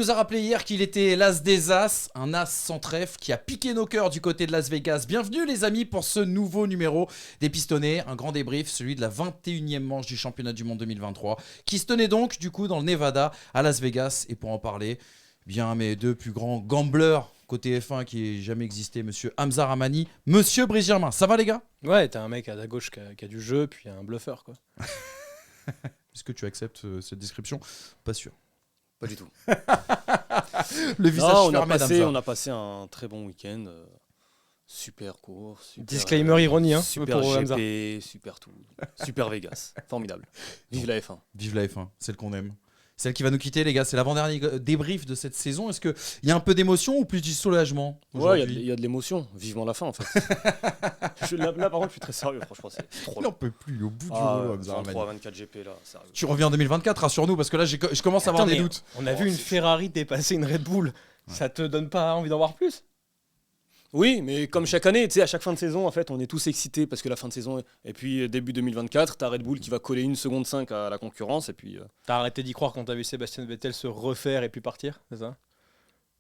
nous a rappelé hier qu'il était l'as des as, un as sans trèfle qui a piqué nos cœurs du côté de Las Vegas. Bienvenue les amis pour ce nouveau numéro des Pistonnés, un grand débrief, celui de la 21e manche du championnat du monde 2023, qui se tenait donc du coup dans le Nevada à Las Vegas. Et pour en parler, bien mes deux plus grands gamblers côté F1 qui ait jamais existé, monsieur Hamza Ramani, monsieur Brice Germain. Ça va les gars ? Ouais, t'as un mec à ta gauche qui a du jeu, puis un bluffeur quoi. Est-ce que tu acceptes cette description ? Pas sûr. Pas du tout. Le visage Non, fermé d'Hamza. on a passé un très bon week-end. Super court. Super, Disclaimer ironie super pour GP, Hamza. super tout. Super Vegas. Formidable. Vive la F1. Vive la F1, celle qu'on aime. Celle qui va nous quitter, les gars. C'est l'avant-dernier débrief de cette saison. Est-ce qu'il y a un peu d'émotion ou plus du soulagement Ouais, il y a de l'émotion. Vivement la fin, en fait. Là, par contre, je suis très sérieux, franchement. C'est trop Il long. n'en peut plus, au bout du rouleau, Hamza 23 Ramani. 24 GP, là, sérieux. Tu reviens en 2024, rassure-nous, parce que là, je commence à avoir Attends, des mais doutes. On a vu une Ferrari dépasser une Red Bull. Ça te donne pas envie d'en voir plus ? Oui, mais comme chaque année, tu sais, à chaque fin de saison, en fait, on est tous excités parce que la fin de saison, et puis début 2024, t'as Red Bull qui va coller 1 seconde 5 à la concurrence, et puis... T'as arrêté d'y croire quand t'as vu Sébastien Vettel se refaire et puis partir, c'est ça ?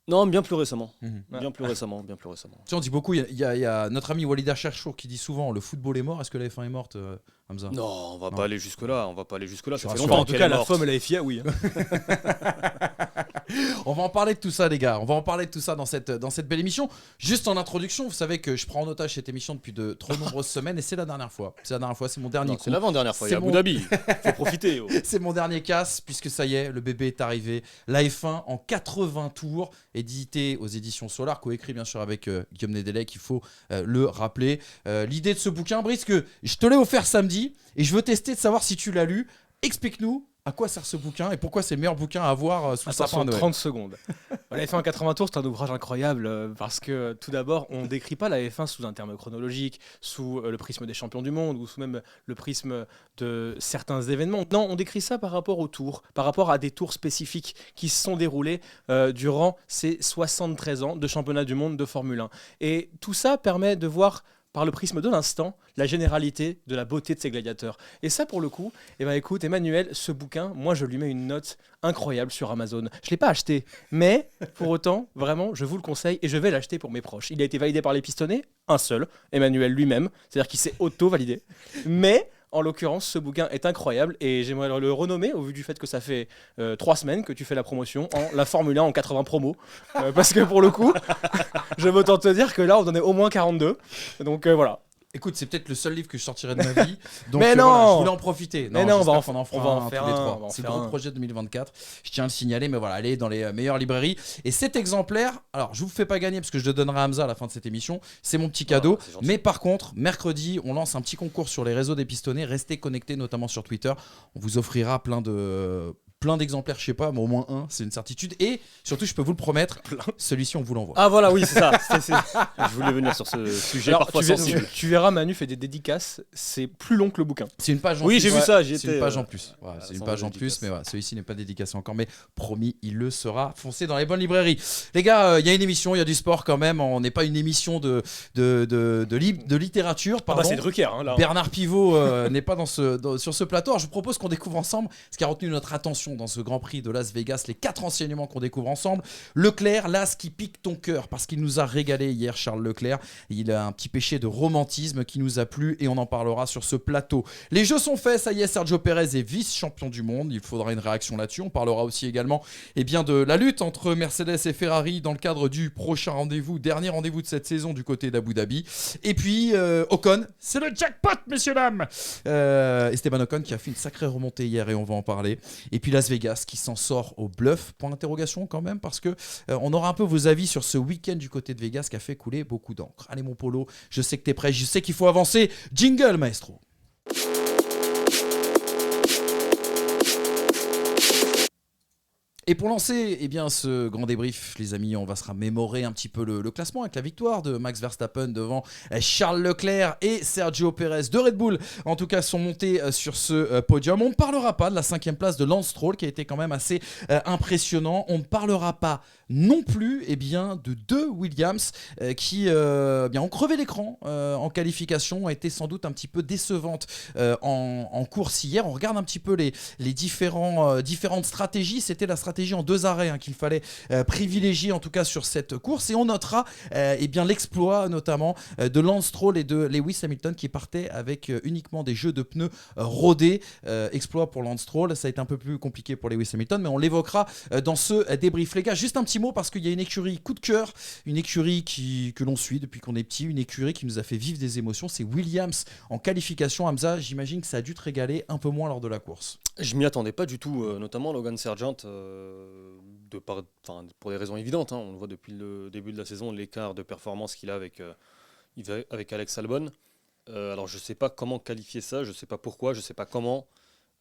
Non, bien plus récemment. Mhm. Bien plus récemment. Tu sais, on dit beaucoup, il y a notre ami Walid Acharchour qui dit souvent le football est mort. Est-ce que la F1 est morte, Hamza ? Non, on va Non. pas aller jusque-là. Ça fait rassure. longtemps En tout qu'elle cas, est la morte. FOM et la FIA, oui. On va en parler de tout ça, les gars. On va en parler de tout ça dans cette belle émission. Juste en introduction, vous savez que je prends en otage cette émission depuis de trop nombreuses semaines et c'est la dernière fois. C'est mon dernier Non, coup. c'est l'avant-dernière fois, il y a C'est Abu Dhabi. Faut profiter. Oh. C'est mon dernier casse, puisque ça y est, le bébé est arrivé. La F1 en 80 tours, édité aux éditions Solar, coécrit bien sûr avec Guillaume Nedelec, il faut le rappeler. L'idée de ce bouquin, Brice, que je te l'ai offert samedi, et je veux tester de savoir si tu l'as lu. Explique-nous à quoi sert ce bouquin et pourquoi c'est le meilleur bouquin à avoir sous le sapin Attention, de Noël. 30 secondes. La F1 en 80 tours, c'est un ouvrage incroyable parce que tout d'abord, on ne décrit pas la F1 sous un terme chronologique, sous le prisme des champions du monde ou sous même le prisme de certains événements. Non, on décrit ça par rapport aux tours, par rapport à des tours spécifiques qui se sont déroulés durant ces 73 ans de championnat du monde de Formule 1. Et tout ça permet de voir par le prisme de l'instant, la généralité de la beauté de ces gladiateurs. Et ça, pour le coup, écoute, Emmanuel, ce bouquin, moi, je lui mets une note incroyable sur Amazon. Je ne l'ai pas acheté, mais pour autant, vraiment, je vous le conseille et je vais l'acheter pour mes proches. Il a été validé par les pistonnés, un seul, Emmanuel lui-même, c'est-à-dire qu'il s'est auto-validé. Mais... en l'occurrence, ce bouquin est incroyable et j'aimerais le renommer au vu du fait que ça fait 3 semaines que tu fais la promotion en la Formule 1 en 80 promos. Parce que pour le coup, je veux autant te dire que là, on en est au moins 42. Donc voilà. Écoute, c'est peut-être le seul livre que je sortirai de ma vie. Donc, Mais voilà, non je voulais en profiter. Mais non, on va j'espère qu'on en fera un tous les on va trois. en C'est le faire gros un. projet 2024. Je tiens à le signaler, mais voilà, allez dans les meilleures librairies. Et cet exemplaire, alors je vous fais pas gagner parce que je le donnerai à Hamza à la fin de cette émission. C'est mon petit cadeau. c'est gentil. Mais par contre, mercredi, on lance un petit concours sur les réseaux des Pistonnés. Restez connectés, notamment sur Twitter. On vous offrira plein d'exemplaires, je sais pas, mais au moins un, c'est une certitude. Et surtout, je peux vous le promettre, celui-ci, on vous l'envoie. Ah voilà, oui, c'est ça. Je voulais venir sur ce sujet Alors, parfois tu sensible. verras, Manu fait des dédicaces, c'est plus long que le bouquin. C'est une page en Oui, plus. j'ai vu ça, j'y C'est une étais, page en plus. Voilà, c'est une sans page en dédicace. plus, mais voilà, celui-ci n'est pas dédicacé encore, mais promis, il le sera. Foncez dans les bonnes librairies. Les gars, il y a une émission, il y a du sport quand même. On n'est pas une émission de littérature, Ah pardon. bah c'est Drucker, hein, là. Bernard Pivot n'est pas sur ce plateau. Alors, je vous propose qu'on découvre ensemble ce qui a retenu notre attention dans ce Grand Prix de Las Vegas, les 4 enseignements qu'on découvre ensemble. Leclerc, l'as qui pique ton cœur, parce qu'il nous a régalé hier, Charles Leclerc. Il a un petit péché de romantisme qui nous a plu et on en parlera sur ce plateau. Les jeux sont faits, ça y est, Sergio Pérez est vice-champion du monde. Il faudra une réaction là-dessus. On parlera aussi également de la lutte entre Mercedes et Ferrari dans le cadre du prochain rendez-vous, dernier rendez-vous de cette saison du côté d'Abu Dhabi. Et puis Ocon, c'est le jackpot, messieurs dames. Esteban Ocon qui a fait une sacrée remontée hier et on va en parler. Et puis Las Vegas qui s'en sort au bluff, point d'interrogation quand même, parce que on aura un peu vos avis sur ce week-end du côté de Vegas qui a fait couler beaucoup d'encre. Allez mon Polo, je sais que t'es prêt, je sais qu'il faut avancer. Jingle maestro. Et pour lancer ce grand débrief, les amis, on va se remémorer un petit peu le classement avec la victoire de Max Verstappen devant Charles Leclerc et Sergio Pérez de Red Bull. En tout cas, sont montés sur ce podium. On ne parlera pas de la 5e place de Lance Stroll qui a été quand même assez impressionnant. On ne parlera pas non plus de deux Williams qui ont crevé l'écran en qualification, ont été sans doute un petit peu décevantes en course hier. On regarde un petit peu les différentes stratégies. C'était la stratégie stratégie en 2 arrêts qu'il fallait privilégier en tout cas sur cette course. Et on notera bien l'exploit notamment de Lance Stroll et de Lewis Hamilton qui partaient avec uniquement des jeux de pneus rodés. Exploit pour Lance Stroll, ça a été un peu plus compliqué pour Lewis Hamilton, mais on l'évoquera dans ce débrief. Les gars, juste un petit mot parce qu'il y a une écurie coup de cœur, une écurie que l'on suit depuis qu'on est petit, une écurie qui nous a fait vivre des émotions, c'est Williams en qualification. Hamza, j'imagine que ça a dû te régaler un peu moins lors de la course. Je m'y attendais pas du tout, notamment Logan Sargent, pour des raisons évidentes. On le voit depuis le début de la saison, l'écart de performance qu'il a avec Alex Albon. Alors je ne sais pas comment qualifier ça, je ne sais pas pourquoi, je ne sais pas comment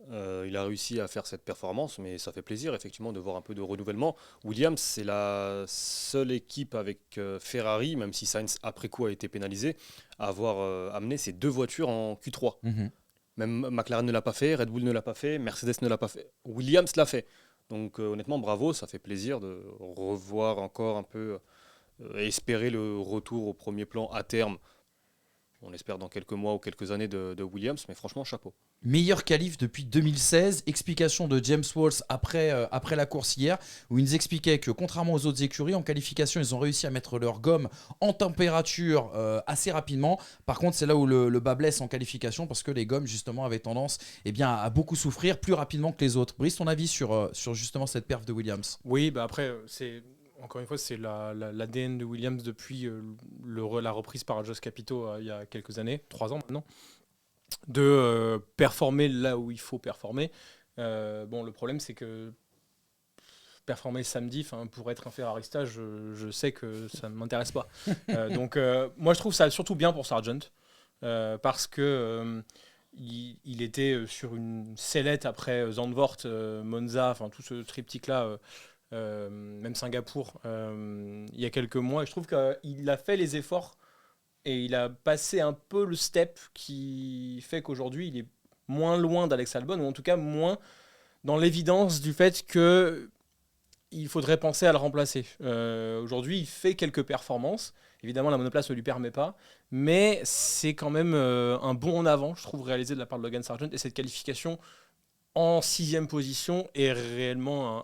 il a réussi à faire cette performance, mais ça fait plaisir effectivement de voir un peu de renouvellement. Williams, c'est la seule équipe avec Ferrari, même si Sainz après coup a été pénalisé, à avoir amené ces 2 voitures en Q3. Même McLaren ne l'a pas fait, Red Bull ne l'a pas fait, Mercedes ne l'a pas fait. Williams l'a fait. Donc honnêtement, bravo, ça fait plaisir de revoir encore un peu, espérer le retour au premier plan à terme. On espère dans quelques mois ou quelques années de Williams, mais franchement, chapeau. Meilleur qualif depuis 2016. Explication de James Walsh après la course hier, où il nous expliquait que contrairement aux autres écuries, en qualification, ils ont réussi à mettre leur gomme en température assez rapidement. Par contre, c'est là où le bas blesse en qualification, parce que les gommes, justement, avaient tendance à beaucoup souffrir plus rapidement que les autres. Brice, ton avis sur justement cette perf de Williams ? Oui, après, encore une fois, c'est l'ADN de Williams depuis la reprise par Josh Capito il y a quelques années, 3 ans maintenant, de performer là où il faut performer. Le problème, c'est que performer samedi, pour être un Ferrarista, je sais que ça ne m'intéresse pas. Donc, moi, je trouve ça surtout bien pour Sargent, parce que il était sur une sellette après Zandvoort, Monza, tout ce triptyque-là. Même Singapour il y a quelques mois, et je trouve qu'il a fait les efforts et il a passé un peu le step qui fait qu'aujourd'hui il est moins loin d'Alex Albon, ou en tout cas moins dans l'évidence du fait qu'il faudrait penser à le remplacer. Aujourd'hui il fait quelques performances, évidemment la monoplace ne lui permet pas, mais c'est quand même un bond en avant, je trouve, réalisé de la part de Logan Sargent, et cette qualification en 6e position est réellement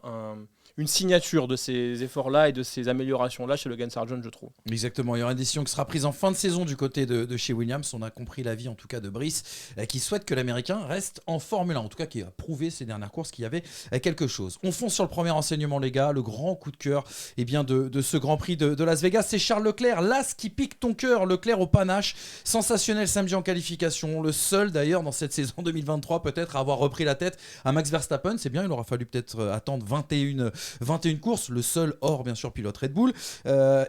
une signature de ces efforts-là et de ces améliorations-là chez Logan Sargent, je trouve. Exactement, il y aura une décision qui sera prise en fin de saison du côté de chez Williams. On a compris l'avis en tout cas de Brice, qui souhaite que l'Américain reste en Formule 1, en tout cas qui a prouvé ces dernières courses qu'il y avait quelque chose. On fonce sur le premier enseignement, les gars, le grand coup de cœur de ce Grand Prix de Las Vegas, c'est Charles Leclerc, l'as qui pique ton cœur, Leclerc au panache, sensationnel samedi en qualification, le seul d'ailleurs dans cette saison 2023 peut-être à avoir repris la tête à Max Verstappen. C'est bien, il aura fallu peut-être attendre 21 courses, le seul hors bien sûr pilote Red Bull.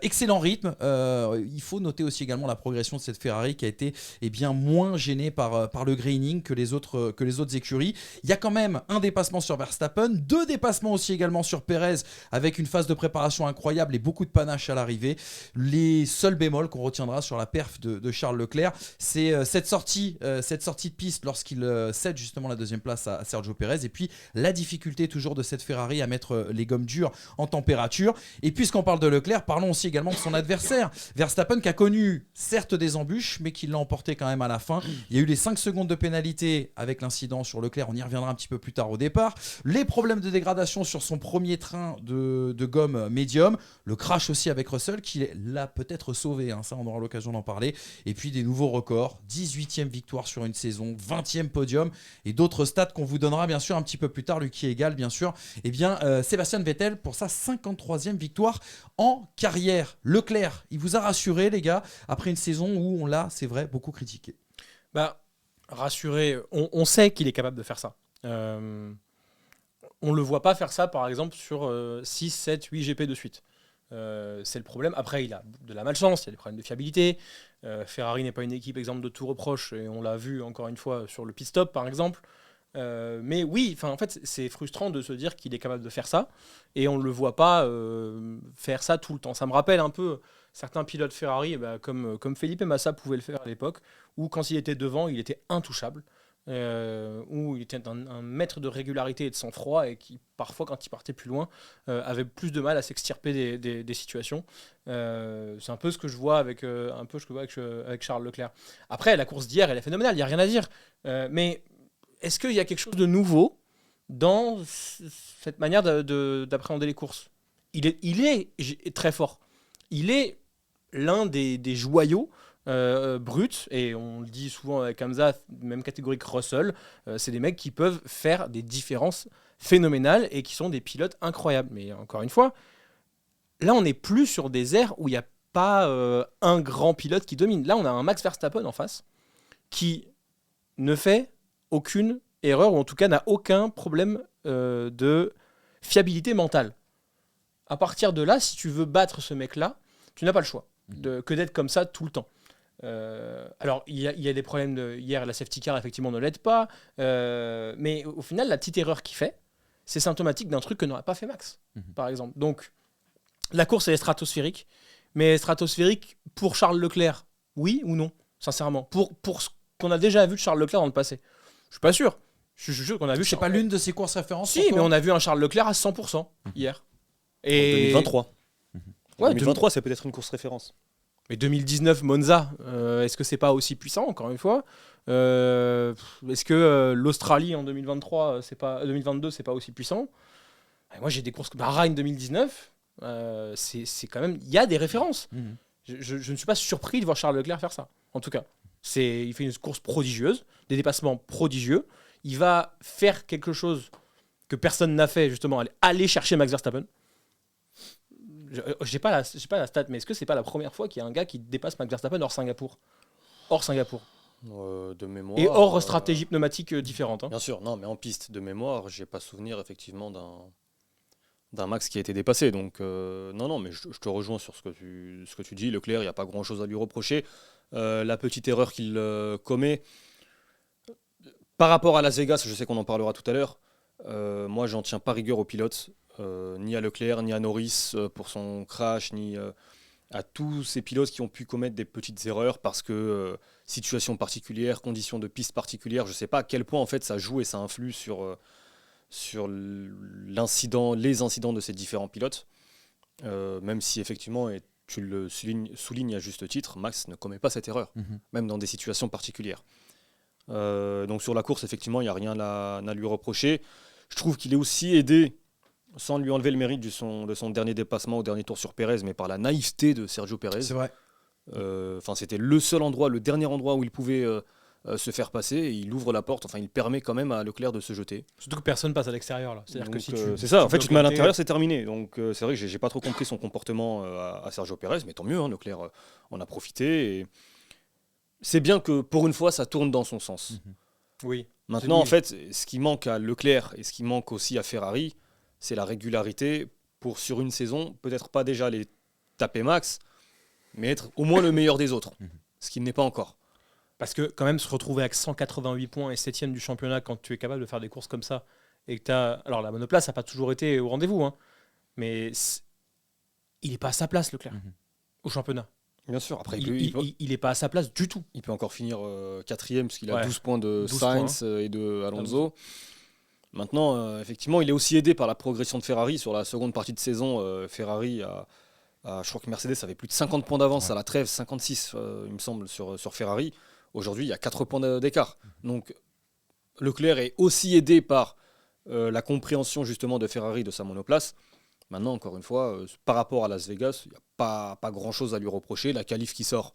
Excellent rythme. Il faut noter aussi également la progression de cette Ferrari qui a été moins gênée par le graining que les autres écuries. Il y a quand même un dépassement sur Verstappen, 2 dépassements aussi également sur Perez, avec une phase de préparation incroyable et beaucoup de panache à l'arrivée. Les seuls bémols qu'on retiendra sur la perf de Charles Leclerc, c'est cette sortie de piste lorsqu'il cède justement la 2e place à Sergio Perez, et puis la difficulté toujours de cette Ferrari à mettre les gommes dures en température. Et puisqu'on parle de Leclerc, parlons aussi également de son adversaire, Verstappen, qui a connu certes des embûches, mais qui l'a emporté quand même à la fin. Il y a eu les 5 secondes de pénalité avec l'incident sur Leclerc, on y reviendra un petit peu plus tard au départ. Les problèmes de dégradation sur son premier train de gomme médium, le crash aussi avec Russell, qui l'a peut-être sauvé, ça on aura l'occasion d'en parler. Et puis des nouveaux records, 18e victoire sur une saison, 20e podium, et d'autres stats qu'on vous donnera bien sûr un petit peu plus tard, lui qui égale bien sûr Sébastien Vettel pour sa 53e victoire en carrière. Leclerc, il vous a rassuré les gars, après une saison où on l'a, c'est vrai, beaucoup critiqué. Rassuré, on sait qu'il est capable de faire ça. On ne le voit pas faire ça par exemple sur 6, 7, 8 GP de suite. C'est le problème. Après, il a de la malchance, il y a des problèmes de fiabilité. Ferrari n'est pas une équipe exemple de tout reproche, et on l'a vu encore une fois sur le pit stop par exemple. Mais oui, en fait, c'est frustrant de se dire qu'il est capable de faire ça, et on ne le voit pas faire ça tout le temps. Ça me rappelle un peu certains pilotes Ferrari, comme Felipe Massa pouvait le faire à l'époque, où quand il était devant, il était intouchable. Où il était un maître de régularité et de sang-froid, et qui parfois quand il partait plus loin avait plus de mal à s'extirper des situations. C'est un peu ce que je vois avec Charles Leclerc. Après, la course d'hier elle est phénoménale, il n'y a rien à dire, mais est-ce qu'il y a quelque chose de nouveau dans cette manière d'appréhender les courses. Il est très fort. Il est l'un des joyaux bruts, et on le dit souvent avec Hamza, même catégorie que Russell, c'est des mecs qui peuvent faire des différences phénoménales et qui sont des pilotes incroyables. Mais encore une fois, là on n'est plus sur des aires où il n'y a pas un grand pilote qui domine. Là on a un Max Verstappen en face qui ne fait aucune erreur, ou en tout cas n'a aucun problème de fiabilité mentale. À partir de là, si tu veux battre ce mec-là, tu n'as pas le choix que d'être comme ça tout le temps. Alors, il y a des problèmes. Hier, la safety car, effectivement, ne l'aide pas. Mais au final, la petite erreur qu'il fait, c'est symptomatique d'un truc que n'aurait pas fait Max, par exemple. Donc, la course, elle est stratosphérique. Mais stratosphérique pour Charles Leclerc, oui ou non, sincèrement, pour ce qu'on a déjà vu de Charles Leclerc dans le passé. Je suis pas sûr. Je suis sûr qu'on a vu. C'est pas l'une de ses courses références. Si, mais on a vu un Charles Leclerc à 100% hier. Et 2023. Ouais, 2023, c'est peut-être une course référence. Mais 2019 Monza, est-ce que c'est pas aussi puissant, encore une fois Est-ce que l'Australie en 2023, 2022, c'est pas aussi puissant? Et moi, j'ai des courses comme Bahreïn 2019. C'est quand même, il y a des références. Je ne suis pas surpris de voir Charles Leclerc faire ça. En tout cas, il fait une course prodigieuse, des dépassements prodigieux. Il va faire quelque chose que personne n'a fait, justement, aller chercher Max Verstappen. J'ai pas la stat, mais est-ce que c'est pas la première fois qu'il y a un gars qui dépasse Max Verstappen hors Singapour? De mémoire. Et hors stratégie pneumatique différente. Bien sûr, non, mais en piste de mémoire, j'ai pas souvenir effectivement d'un Max qui a été dépassé. Donc non, mais je te rejoins sur ce que tu dis. Leclerc, il n'y a pas grand-chose à lui reprocher. La petite erreur qu'il commet par rapport à Las Vegas, je sais qu'on en parlera tout à l'heure. Moi, j'en tiens pas rigueur aux pilotes. Ni à Leclerc, ni à Norris pour son crash, ni à tous ces pilotes qui ont pu commettre des petites erreurs parce que situation particulière, conditions de piste particulières, je ne sais pas à quel point en fait ça joue et ça influe sur les incidents de ces différents pilotes. Même si effectivement, et tu le soulignes à juste titre, Max ne commet pas cette erreur, même dans des situations particulières. Donc sur la course, effectivement, il n'y a rien à lui reprocher. Je trouve qu'il est aussi aidé, sans lui enlever le mérite de son dernier dépassement au dernier tour sur Pérez, mais par la naïveté de Sergio Pérez. C'est vrai. C'était le dernier endroit où il pouvait se faire passer, et il ouvre la porte, il permet quand même à Leclerc de se jeter. Surtout que personne passe à l'extérieur là. C'est-à-dire donc, que si c'est ça, en fait tu te mets à l'intérieur, c'est terminé. Donc c'est vrai que j'ai pas trop compris son comportement à Sergio Pérez, mais tant mieux, Leclerc en a profité. Et c'est bien que pour une fois ça tourne dans son sens. Oui. Maintenant, en fait, ce qui manque à Leclerc et ce qui manque aussi à Ferrari, c'est la régularité pour, sur une saison, peut-être pas déjà les taper max, mais être au moins le meilleur des autres, ce qui n'est pas encore. Parce que quand même se retrouver avec 188 points et 7ème du championnat quand tu es capable de faire des courses comme ça, et que tu as... Alors la monoplace n'a pas toujours été au rendez-vous, mais il n'est pas à sa place, Leclerc, au championnat. Bien sûr, après il n'est pas à sa place du tout. Il peut encore finir 4ème parce qu'il a 12 points de Sainz et de Alonso. Maintenant, effectivement, il est aussi aidé par la progression de Ferrari. Sur la seconde partie de saison, Ferrari je crois que Mercedes avait plus de 50 points d'avance à la trêve, 56 il me semble sur Ferrari. Aujourd'hui, il y a 4 points d'écart. Donc Leclerc est aussi aidé par la compréhension justement de Ferrari de sa monoplace. Maintenant, encore une fois, par rapport à Las Vegas, il n'y a pas grand-chose à lui reprocher. La qualif qui sort,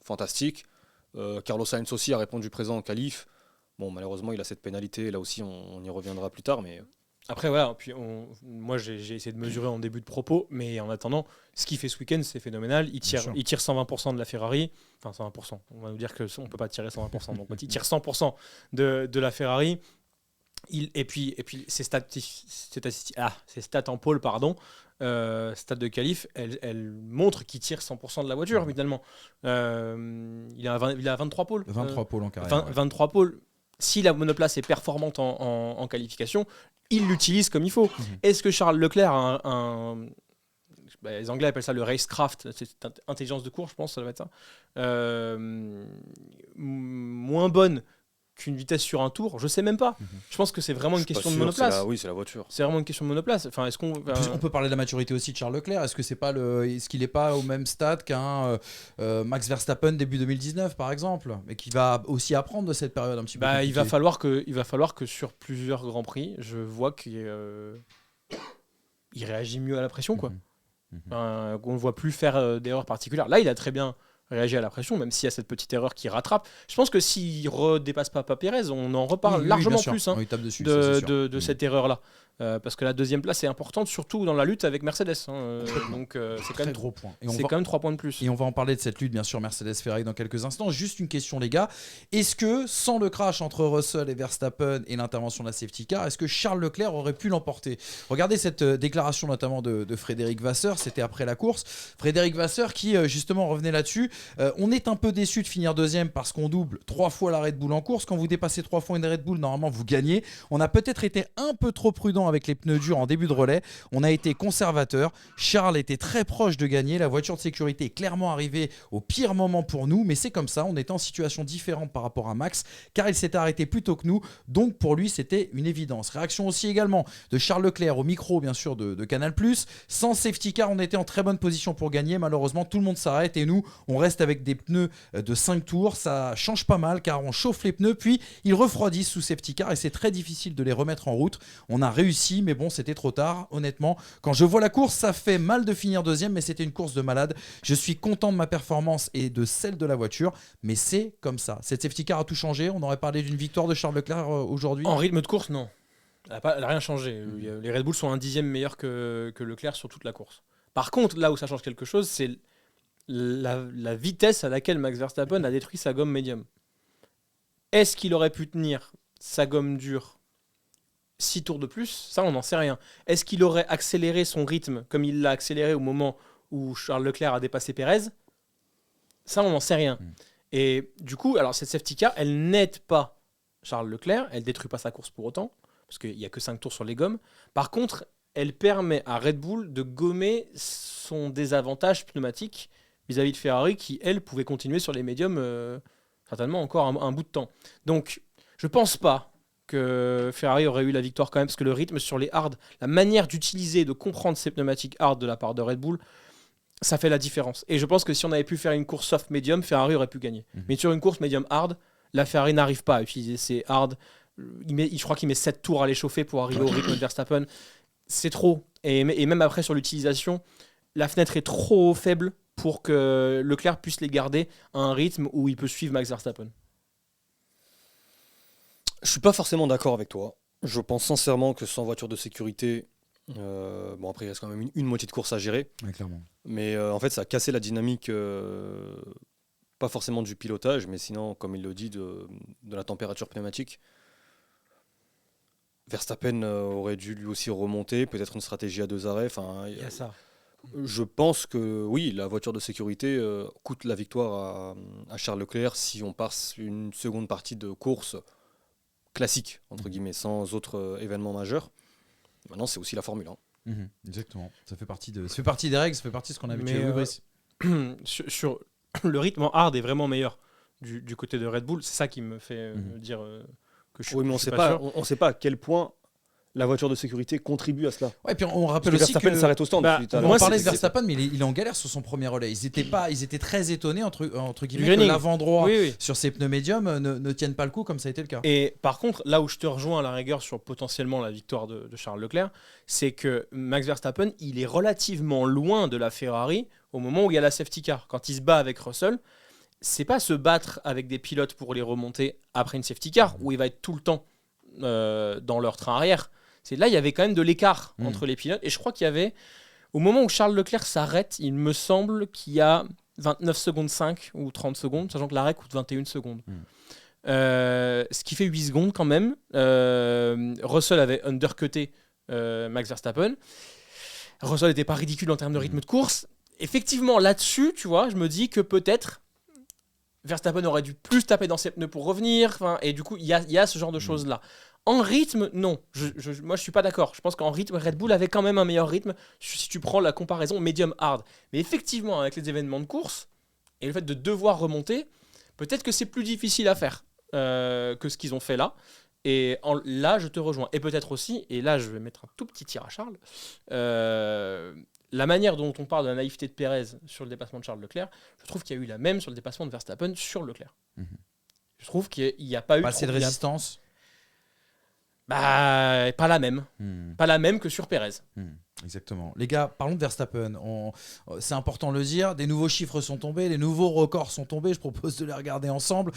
fantastique. Carlos Sainz aussi a répondu présent en qualif. Bon, malheureusement, il a cette pénalité. Là aussi, on y reviendra plus tard. Mais après, voilà. Puis moi, j'ai essayé de mesurer en début de propos. Mais en attendant, ce qu'il fait ce week-end, c'est phénoménal. Il tire 120% de la Ferrari. Enfin, 120%. On va nous dire qu'on ne peut pas tirer 120%. Donc, il tire 100% de la Ferrari. Et puis ces stats en pôle, stats de qualif, elles montrent qu'il tire 100% de la voiture, finalement. Il a 23 pôles. 23 pôles en carrière. 23 pôles. Si la monoplace est performante en qualification, il l'utilise comme il faut. Est-ce que Charles Leclerc a les Anglais appellent ça le racecraft, c'est intelligence de course, je pense, ça doit être ça. Moins bonne qu'une vitesse sur un tour, je sais même pas. Je pense que c'est vraiment une question de monoplace. Oui, c'est la voiture. C'est vraiment une question de monoplace. Enfin, est-ce qu'on On peut parler de la maturité aussi de Charles Leclerc. Est-ce qu'il n'est pas au même stade qu'un Max Verstappen début 2019 par exemple, mais qui va aussi apprendre de cette période un petit peu compliquée. Il va falloir que sur plusieurs grands prix, je vois qu'il réagit mieux à la pression, quoi. On ne voit plus faire d'erreurs particulières. Là, il a très bien réagi à la pression, même s'il y a cette petite erreur qui rattrape. Je pense que s'il ne redépasse pas Pérez, on en reparle largement plus il tape dessus, de cette erreur-là. Parce que la deuxième place est importante, surtout dans la lutte avec Mercedes. Donc c'est quand même gros point. C'est quand même 3 points de plus. Et on va en parler de cette lutte, bien sûr, Mercedes-Ferrari dans quelques instants. Juste une question, les gars. Est-ce que, sans le crash entre Russell et Verstappen et l'intervention de la safety car, est-ce que Charles Leclerc aurait pu l'emporter ? Regardez cette déclaration notamment de Frédéric Vasseur, c'était après la course. Frédéric Vasseur qui, justement, revenait là-dessus. On est un peu déçu de finir deuxième parce qu'on double 3 fois la Red Bull en course. Quand vous dépassez 3 fois une Red Bull, normalement, vous gagnez. On a peut-être été un peu trop prudent avec les pneus durs en début de relais. On a été conservateur. Charles était très proche de gagner. La voiture de sécurité est clairement arrivée au pire moment pour nous, mais c'est comme ça. On était en situation différente par rapport à Max, car il s'était arrêté plus tôt que nous. Donc pour lui, c'était une évidence. Réaction aussi également de Charles Leclerc au micro, bien sûr, de Canal+. Sans safety car, on était en très bonne position pour gagner. Malheureusement, tout le monde s'arrête et nous, on reste avec des pneus de 5 tours. Ça change pas mal car on chauffe les pneus, puis ils refroidissent sous safety car et c'est très difficile de les remettre en route. On a réussi, mais bon, c'était trop tard, honnêtement. Quand je vois la course, ça fait mal de finir deuxième, mais c'était une course de malade. Je suis content de ma performance et de celle de la voiture, mais c'est comme ça. Cette safety car a tout changé. On aurait parlé d'une victoire de Charles Leclerc aujourd'hui. En rythme de course, non. Elle n'a rien changé. Les Red Bull sont un dixième meilleurs que Leclerc sur toute la course. Par contre, là où ça change quelque chose, c'est la vitesse à laquelle Max Verstappen a détruit sa gomme médium. Est-ce qu'il aurait pu tenir sa gomme dure 6 tours de plus ? Ça, on n'en sait rien. Est-ce qu'il aurait accéléré son rythme comme il l'a accéléré au moment où Charles Leclerc a dépassé Pérez ? Ça, on n'en sait rien. Et du coup, alors cette safety car, elle n'aide pas Charles Leclerc, elle ne détruit pas sa course pour autant, parce qu'il n'y a que 5 tours sur les gommes. Par contre, elle permet à Red Bull de gommer son désavantage pneumatique vis-à-vis de Ferrari, qui, elle, pouvait continuer sur les médiums certainement encore un bout de temps. Donc, je ne pense pas que Ferrari aurait eu la victoire quand même, parce que le rythme sur les hards, la manière d'utiliser et de comprendre ces pneumatiques hard de la part de Red Bull, ça fait la différence. Et je pense que si on avait pu faire une course soft medium, Ferrari aurait pu gagner. Mais sur une course medium hard, la Ferrari n'arrive pas à utiliser ces hard. Je crois qu'il met 7 tours à les chauffer pour arriver au rythme de Verstappen. C'est trop. Et même après sur l'utilisation, la fenêtre est trop faible pour que Leclerc puisse les garder à un rythme où il peut suivre Max Verstappen. Je suis pas forcément d'accord avec toi. Je pense sincèrement que sans voiture de sécurité, bon après il reste quand même une moitié de course à gérer. Ouais, clairement. Mais en fait ça a cassé la dynamique, pas forcément du pilotage, mais sinon comme il le dit de la température pneumatique. Verstappen aurait dû lui aussi remonter, peut-être une stratégie à 2 arrêts. Enfin, Il y a ça. Je pense que oui, la voiture de sécurité coûte la victoire à Charles Leclerc si on passe une seconde partie de course classique, entre guillemets, sans autres événements majeurs. Maintenant, c'est aussi la Formule 1. Exactement. Ça fait partie des règles, ça fait partie de ce qu'on a habitué. Sur le rythme en hard est vraiment meilleur du côté de Red Bull. C'est ça qui me fait dire que je suis. Oui, mais on ne sait pas à quel point la voiture de sécurité contribue à cela. Ouais, puis on rappelle Parce aussi Verstappen que s'arrête au stand. on parlait de Verstappen, mais il est en galère sur son premier relais. Ils étaient très étonnés entre guillemets que l'avant droit sur ses pneus médiums ne tiennent pas le coup comme ça a été le cas. Et par contre, là où je te rejoins à la rigueur sur potentiellement la victoire de Charles Leclerc, c'est que Max Verstappen, il est relativement loin de la Ferrari au moment où il y a la safety car. Quand il se bat avec Russell, c'est pas se battre avec des pilotes pour les remonter après une safety car où il va être tout le temps dans leur train arrière. C'est là, il y avait quand même de l'écart entre les pilotes. Et je crois qu'il y avait, au moment où Charles Leclerc s'arrête, il me semble qu'il y a 29 secondes 5 ou 30 secondes, sachant que l'arrêt coûte 21 secondes. Ce qui fait 8 secondes quand même. Russell avait undercuté Max Verstappen. Russell n'était pas ridicule en termes de rythme de course. Effectivement, là-dessus, tu vois, je me dis que peut-être Verstappen aurait dû plus taper dans ses pneus pour revenir. Et du coup, il y a ce genre de choses-là. En rythme, non. Moi, je suis pas d'accord. Je pense qu'en rythme, Red Bull avait quand même un meilleur rythme si tu prends la comparaison medium-hard. Mais effectivement, avec les événements de course et le fait de devoir remonter, peut-être que c'est plus difficile à faire. que ce qu'ils ont fait là. Et là, je te rejoins. Et peut-être aussi, et là, je vais mettre un tout petit tir à Charles, la manière dont on parle de la naïveté de Pérez sur le dépassement de Charles Leclerc, je trouve qu'il y a eu la même sur le dépassement de Verstappen sur Leclerc. Je trouve qu'il n'y a pas eu... Pas assez de résistance. Bah, pas la même. Pas la même que sur Pérez. Exactement. Les gars, parlons de Verstappen. C'est important de le dire. Des nouveaux chiffres sont tombés, des nouveaux records sont tombés. Je propose de les regarder ensemble.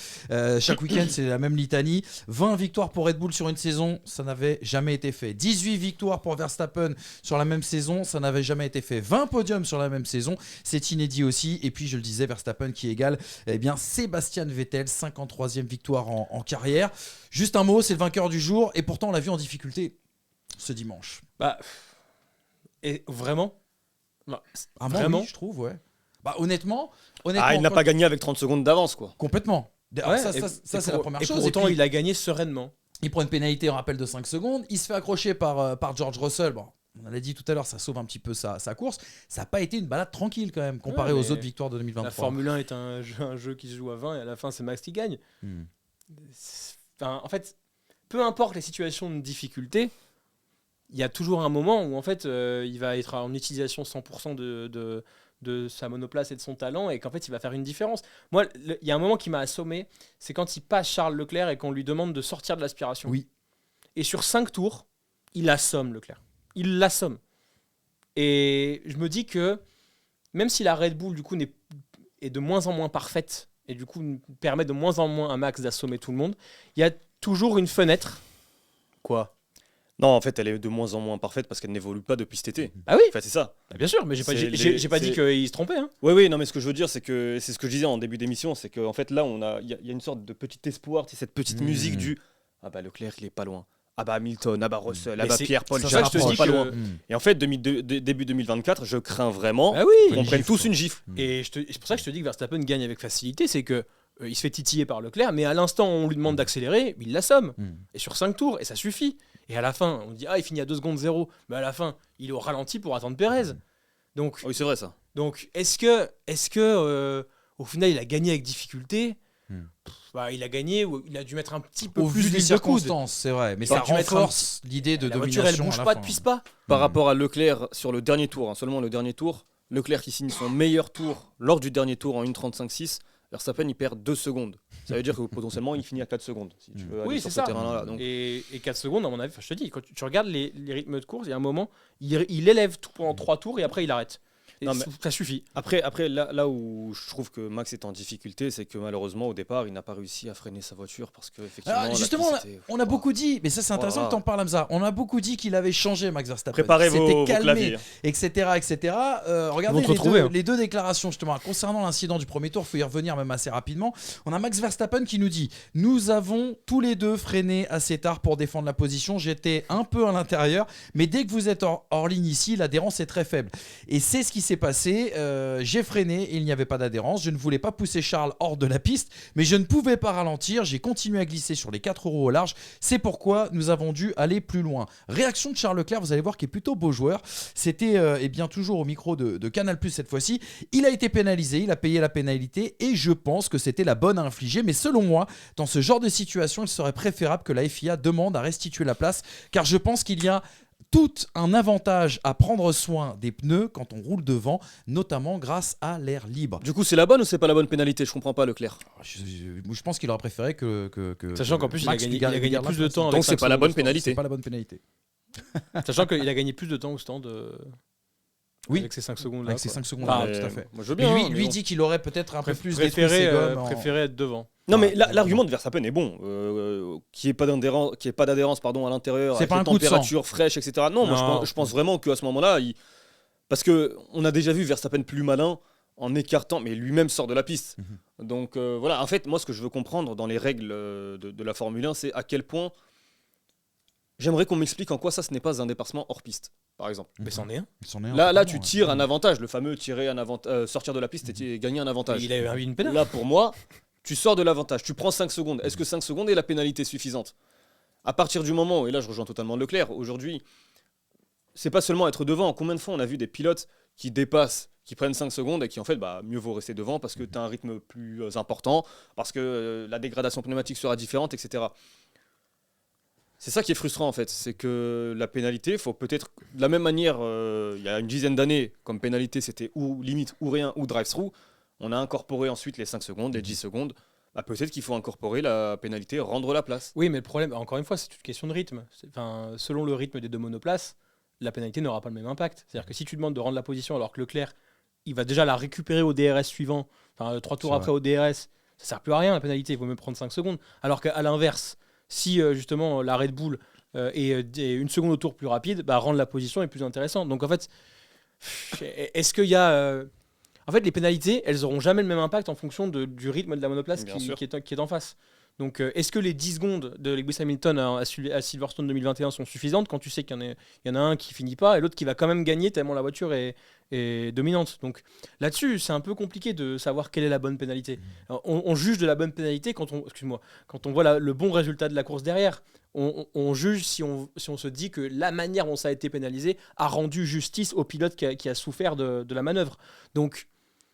Chaque week-end, c'est la même litanie. 20 victoires pour Red Bull sur une saison, ça n'avait jamais été fait. 18 victoires pour Verstappen sur la même saison, ça n'avait jamais été fait. 20 podiums sur la même saison, c'est inédit aussi. Et puis, je le disais, Verstappen qui égale Sébastien Vettel, 53e victoire en carrière. Juste un mot, c'est le vainqueur du jour. Et pourtant, on l'a vu en difficulté ce dimanche. Bah... Et vraiment Vraiment, oui, je trouve, ouais. Bah, honnêtement, il n'a pas gagné avec 30 secondes d'avance, quoi. Complètement. Ouais, ça, c'est la première chose. Pour autant, il a gagné sereinement. Il prend une pénalité en rappel de 5 secondes. Il se fait accrocher par George Russell. Bon, on l'a dit tout à l'heure, ça sauve un petit peu sa course. Ça n'a pas été une balade tranquille quand même, comparé aux autres victoires de 2023. La Formule 1 est un jeu qui se joue à 20 et à la fin, c'est Max qui gagne. En fait, peu importe les situations de difficulté, il y a toujours un moment où en fait il va être en utilisation 100% de sa monoplace et de son talent et qu'en fait il va faire une différence. Moi, il y a un moment qui m'a assommé, c'est quand il passe Charles Leclerc et qu'on lui demande de sortir de l'aspiration. Oui. Et sur 5 tours, il assomme Leclerc. Il l'assomme. Et je me dis que même si la Red Bull du coup est de moins en moins parfaite et du coup permet de moins en moins à Max d'assommer tout le monde, il y a toujours une fenêtre. Quoi ? Non, en fait, elle est de moins en moins parfaite parce qu'elle n'évolue pas depuis cet été. Ah oui. En fait, c'est ça. Bah bien sûr, mais j'ai pas dit qu'il se trompait. Hein. Oui, non, mais ce que je veux dire, c'est que c'est ce que je disais en début d'émission, c'est qu'en fait, là, il y a une sorte de petit espoir, cette petite musique du ah bah Leclerc, il est pas loin. Ah bah Hamilton, ah bah Russell, ah bah Pierre-Paul, je te dis pas loin. Et en fait, début 2024, je crains vraiment qu'on prenne tous une gifle. Et c'est pour ça que je te dis que Verstappen gagne avec facilité, c'est que il se fait titiller par Leclerc, mais à l'instant où on lui demande d'accélérer, il l'assomme. Et sur 5 tours, et ça suffit. Et à la fin, on dit il finit à 2 secondes 0, mais à la fin, il est au ralenti pour attendre Pérez. Donc, oui, c'est vrai ça. Donc, est-ce que au final, il a gagné avec difficulté il a gagné, ou il a dû mettre un petit peu au plus vu des circonstances, c'est vrai. Mais ça renforce l'idée de domination. La voiture, elle bouge pas depuis Spa. Par rapport à Leclerc sur le dernier tour, seulement le dernier tour, Leclerc qui signe son meilleur tour lors du dernier tour en 1:35.6. Verstappen, il perd 2 secondes. Ça veut dire que potentiellement, il finit à 4 secondes. Si tu veux aller sur ce terrain-là. Donc... Et 4 secondes, à mon avis, je te dis, quand tu regardes les rythmes de course, il y a un moment, il élève tout pendant 3 tours et après, il arrête. Non, mais ça suffit. Après là où je trouve que Max est en difficulté, c'est que malheureusement, au départ, il n'a pas réussi à freiner sa voiture parce que effectivement. Justement, on a beaucoup dit, mais ça c'est intéressant que tu en parles, Hamza. On a beaucoup dit qu'il avait changé, Max Verstappen. Préparez vos claviers, etc. Regardez les deux déclarations justement concernant l'incident du premier tour. Il faut y revenir même assez rapidement. On a Max Verstappen qui nous dit: nous avons tous les deux freiné assez tard pour défendre la position. J'étais un peu à l'intérieur, mais dès que vous êtes hors ligne ici, l'adhérence est très faible. Et c'est ce qui s'est passé, j'ai freiné et il n'y avait pas d'adhérence. Je ne voulais pas pousser Charles hors de la piste, mais je ne pouvais pas ralentir. J'ai continué à glisser sur les 4 roues au large. C'est pourquoi nous avons dû aller plus loin. Réaction de Charles Leclerc, vous allez voir, qui est plutôt beau joueur. C'était toujours au micro de Canal+ cette fois-ci. Il a été pénalisé, il a payé la pénalité et je pense que c'était la bonne à infliger. Mais selon moi, dans ce genre de situation, il serait préférable que la FIA demande à restituer la place, car je pense qu'il y a tout un avantage à prendre soin des pneus quand on roule devant, notamment grâce à l'air libre. Du coup, c'est la bonne ou c'est pas la bonne pénalité? Je comprends pas, Leclerc. Je pense qu'il aurait préféré que sachant qu'en plus Max il a gagné plus de temps. Donc c'est pas la bonne pénalité. C'est pas la bonne pénalité. Sachant qu'il a gagné plus de temps au stand. Oui, avec ces 5 secondes là. Avec ces 5 secondes là, tout à fait. Moi, je veux bien, mais lui dit qu'il aurait peut-être un peu plus préféré être devant. Non, mais l'argument de Verstappen est bon. Qu'il n'y ait pas d'adhérence à l'intérieur, avec les températures fraîches, etc. Non, moi je pense vraiment qu'à ce moment-là, parce qu'on a déjà vu Verstappen plus malin en écartant, mais lui-même sort de la piste. Donc voilà, en fait, moi ce que je veux comprendre dans les règles de la Formule 1, c'est à quel point. J'aimerais qu'on m'explique en quoi ça, ce n'est pas un dépassement hors piste, par exemple. Mais c'en est un. Là, tu tires un avantage, le fameux sortir de la piste et gagner un avantage. Il a eu une pénalité. Là, pour moi, tu sors de l'avantage, tu prends 5 secondes. Est-ce que 5 secondes est la pénalité suffisante? À partir du moment, et là je rejoins totalement Leclerc, aujourd'hui, c'est pas seulement être devant. Combien de fois on a vu des pilotes qui dépassent, qui prennent 5 secondes et qui en fait mieux vaut rester devant parce que tu as un rythme plus important, parce que la dégradation pneumatique sera différente, etc. C'est ça qui est frustrant en fait, c'est que la pénalité, faut peut-être de la même manière, il y a une dizaine d'années, comme pénalité c'était ou limite ou rien ou drive-through, on a incorporé ensuite les 5 secondes, les 10 secondes. Peut-être qu'il faut incorporer la pénalité, rendre la place. Oui, mais le problème, encore une fois, c'est une question de rythme. Selon le rythme des deux monoplaces, la pénalité n'aura pas le même impact. C'est-à-dire que si tu demandes de rendre la position alors que Leclerc, il va déjà la récupérer au DRS suivant, 3 tours après au DRS, ça ne sert plus à rien la pénalité, il vaut mieux prendre 5 secondes. Alors qu'à l'inverse, si justement la Red Bull est une seconde au tour plus rapide, rendre la position est plus intéressant. Donc en fait, est-ce qu'il y a... En fait, les pénalités, elles n'auront jamais le même impact en fonction du rythme de la monoplace qui est en face. Donc, est-ce que les 10 secondes de Lewis Hamilton à Silverstone 2021 sont suffisantes quand tu sais qu'il y en a un qui finit pas et l'autre qui va quand même gagner tellement la voiture est dominante. Donc là-dessus, c'est un peu compliqué de savoir quelle est la bonne pénalité. Alors, on juge de la bonne pénalité quand on voit le bon résultat de la course derrière. On juge si on se dit que la manière dont ça a été pénalisé a rendu justice au pilote qui a souffert de la manœuvre. Donc,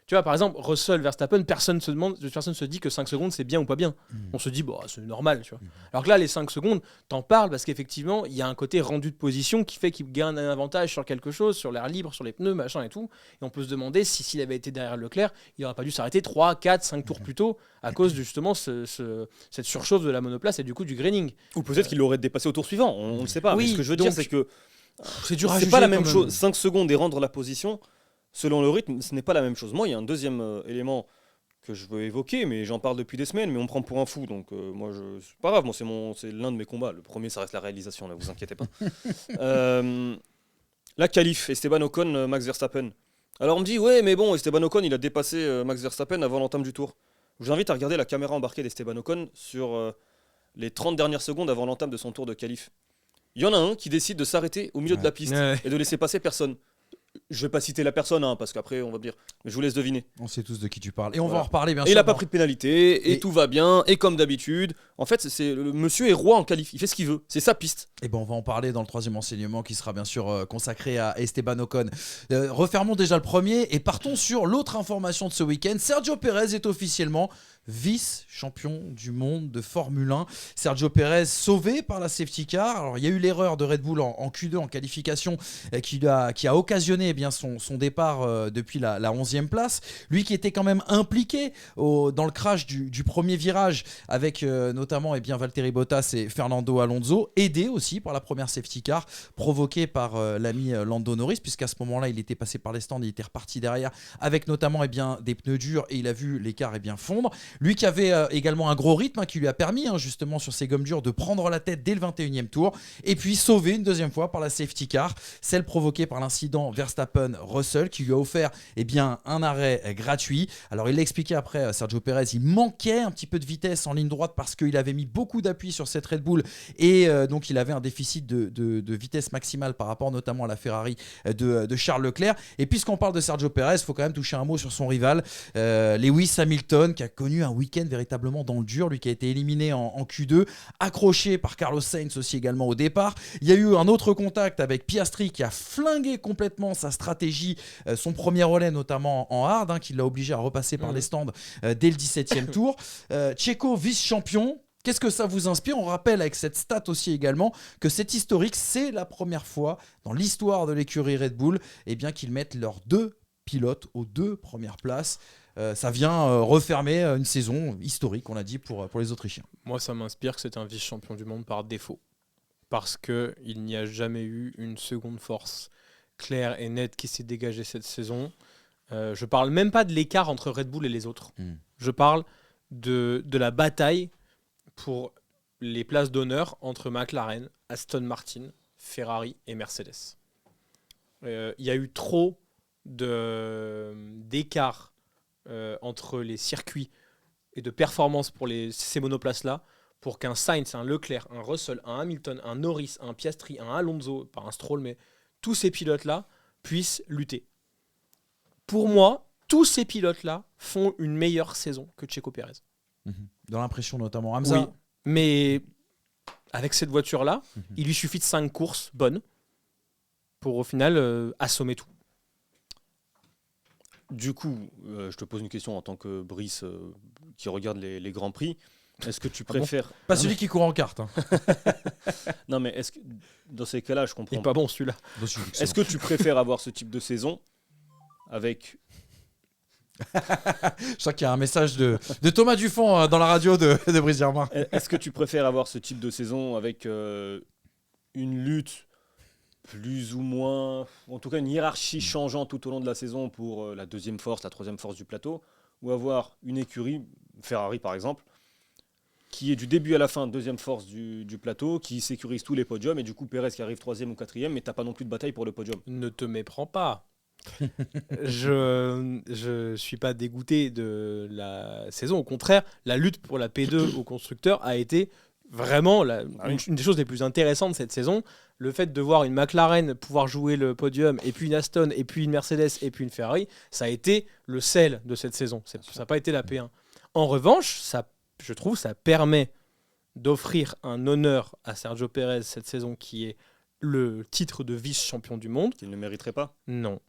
tu vois, par exemple, Russell, Verstappen, personne se dit que 5 secondes, c'est bien ou pas bien. On se dit, c'est normal. Tu vois. Alors que là, les 5 secondes, t'en parles parce qu'effectivement, il y a un côté rendu de position qui fait qu'il gagne un avantage sur quelque chose, sur l'air libre, sur les pneus, machin et tout. Et on peut se demander si s'il avait été derrière Leclerc, il n'aurait pas dû s'arrêter 3, 4, 5 tours plus tôt à cause de justement cette surchauffe de la monoplace et du coup du graining. Ou peut-être qu'il aurait dépassé au tour suivant, on ne le sait pas. Oui, mais ce que je veux dire, c'est que c'est dur à c'est juger pas la même quand chose. même. 5 secondes et rendre la position, selon le rythme, ce n'est pas la même chose. Moi, il y a un deuxième élément que je veux évoquer, mais j'en parle depuis des semaines, mais on me prend pour un fou, donc c'est pas grave, c'est l'un de mes combats. Le premier, ça reste la réalisation, là, vous inquiétez pas. La qualif, Esteban Ocon, Max Verstappen. Alors on me dit, ouais, mais bon, Esteban Ocon, il a dépassé Max Verstappen avant l'entame du tour. Je vous invite à regarder la caméra embarquée d'Esteban Ocon sur les 30 dernières secondes avant l'entame de son tour de qualif. Il y en a un qui décide de s'arrêter au milieu de la piste et de laisser passer personne. Je vais pas citer la personne, parce qu'après on va dire, mais je vous laisse deviner. On sait tous de qui tu parles. Et on va en reparler bien sûr. Et il n'a pas pris de pénalité, et tout va bien, et comme d'habitude. En fait, le monsieur est roi en qualif, il fait ce qu'il veut, c'est sa piste. Et on va en parler dans le troisième enseignement qui sera bien sûr consacré à Esteban Ocon. Refermons déjà le premier et partons sur l'autre information de ce week-end. Sergio Pérez est officiellement vice-champion du monde de Formule 1. Sergio Pérez sauvé par la safety car. Alors il y a eu l'erreur de Red Bull en Q2 en qualification qui a occasionné son départ depuis la 11e place. Lui qui était quand même impliqué dans le crash du premier virage avec notamment Valtteri Bottas et Fernando Alonso, aidé aussi par la première safety car provoquée par l'ami Lando Norris, puisqu'à ce moment-là il était passé par les stands, il était reparti derrière avec notamment des pneus durs et il a vu l'écart fondre. Lui qui avait également un gros rythme qui lui a permis justement sur ses gommes dures de prendre la tête dès le 21e tour et puis sauvé une deuxième fois par la safety car, celle provoquée par l'incident Verstappen-Russell qui lui a offert un arrêt gratuit. Alors il l'a expliqué après, Sergio Pérez, il manquait un petit peu de vitesse en ligne droite parce qu'il avait mis beaucoup d'appui sur cette Red Bull et donc il avait un déficit de vitesse maximale par rapport notamment à la Ferrari de Charles Leclerc. Et puisqu'on parle de Sergio Pérez, il faut quand même toucher un mot sur son rival Lewis Hamilton qui a connu un week-end véritablement dans le dur, lui qui a été éliminé en Q2, accroché par Carlos Sainz aussi également au départ. Il y a eu un autre contact avec Piastri qui a flingué complètement sa stratégie, son premier relais notamment en hard, qui l'a obligé à repasser par les stands dès le 17e tour. Checo vice-champion. Qu'est-ce que ça vous inspire ? On rappelle avec cette stat aussi également que c'est historique, c'est la première fois dans l'histoire de l'écurie Red Bull qu'ils mettent leurs deux pilotes aux 2 premières places. Ça vient refermer une saison historique, on l'a dit, pour les Autrichiens. Moi, ça m'inspire que c'est un vice-champion du monde par défaut. Parce qu'il n'y a jamais eu une seconde force claire et nette qui s'est dégagée cette saison. Je parle même pas de l'écart entre Red Bull et les autres. Je parle de la bataille pour les places d'honneur entre McLaren, Aston Martin, Ferrari et Mercedes. Il y a eu trop d'écart entre les circuits et de performance pour ces monoplaces-là pour qu'un Sainz, un Leclerc, un Russell, un Hamilton, un Norris, un Piastri, un Alonso, pas un Stroll, mais tous ces pilotes-là puissent lutter. Pour moi, tous ces pilotes-là font une meilleure saison que Checo Pérez. Dans l'impression notamment Hamza. Oui, mais avec cette voiture-là, il lui suffit de 5 courses bonnes pour au final assommer tout. Du coup, je te pose une question en tant que Brice qui regarde les Grands Prix. Est-ce que tu préfères... Pas celui qui court en carte. Hein. Non, mais est-ce que dans ces cas-là, je Il comprends. est pas bon celui-là. Est-ce que tu préfères avoir ce type de saison avec... Je sens qu'il y a un message de Thomas Dufont dans la radio de Brice Germain. Est-ce que tu préfères avoir ce type de saison avec une lutte plus ou moins, en tout cas une hiérarchie changeant tout au long de la saison pour la deuxième force, la troisième force du plateau, ou avoir une écurie, Ferrari par exemple, qui est du début à la fin deuxième force du plateau, qui sécurise tous les podiums, et du coup Pérez qui arrive troisième ou quatrième, mais t'as pas non plus de bataille pour le podium. Ne te méprends pas. Je suis pas dégoûté de la saison. Au contraire, la lutte pour la P2 au constructeur a été vraiment une des choses les plus intéressantes de cette saison. Le fait de voir une McLaren pouvoir jouer le podium, et puis une Aston, et puis une Mercedes, et puis une Ferrari, ça a été le sel de cette saison. Ça n'a pas été la P1. En revanche, je trouve ça permet d'offrir un honneur à Sergio Pérez cette saison, qui est le titre de vice-champion du monde. Qu'il ne mériterait pas. Non.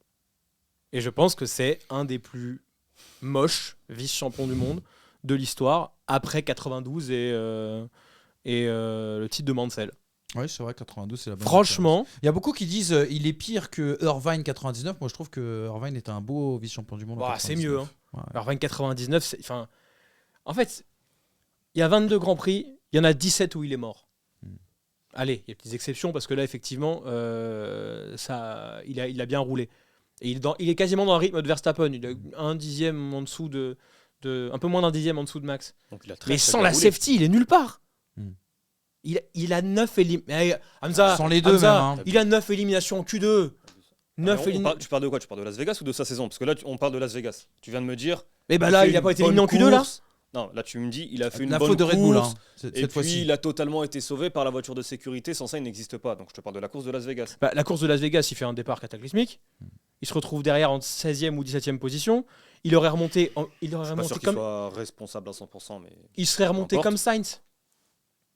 Et je pense que c'est un des plus moches vice-champions du monde de l'histoire, après 92 et le titre de Mansell. Oui, c'est vrai, 92, c'est la bonne. Franchement, Il y a beaucoup qui disent il est pire que Irvine 99. Moi, je trouve que Irvine était un beau vice-champion du monde. en c'est 99. mieux. Hein. Ouais. Alors 2099, en fait, il y a 22 Grands Prix, il y en a 17 où il est mort. Allez, il y a des petites exceptions, parce que là, effectivement, il a bien roulé. Et il est quasiment dans le rythme de Verstappen. Il a un dixième en dessous un peu moins d'un dixième en dessous de Max. Donc, il a très, Mais très sans bien la roulé. safety, il est nulle part. Hmm. Il a 9 éliminations. Hamza, Sans les deux, Hamza, même. Hein. il a 9 éliminations en Q2. 9 Tu parles de quoi? Tu parles de Las Vegas ou de sa saison? Parce que là, on parle de Las Vegas. Tu viens de me dire... Mais bah là, il a pas été éliminé en Q2 là. Non, là tu me dis, il a fait une La bonne faute de Red Bull, course, hein, cette et puis fois-ci. il a totalement été sauvé par la voiture de sécurité, sans ça il n'existe pas. Donc je te parle de la course de Las Vegas. La course de Las Vegas, il fait un départ cataclysmique. Il se retrouve derrière en 16e ou 17e position. Il aurait remonté, Je suis pas sûr qu'il soit responsable à 100%, mais... Il serait remonté N'importe. comme Sainz.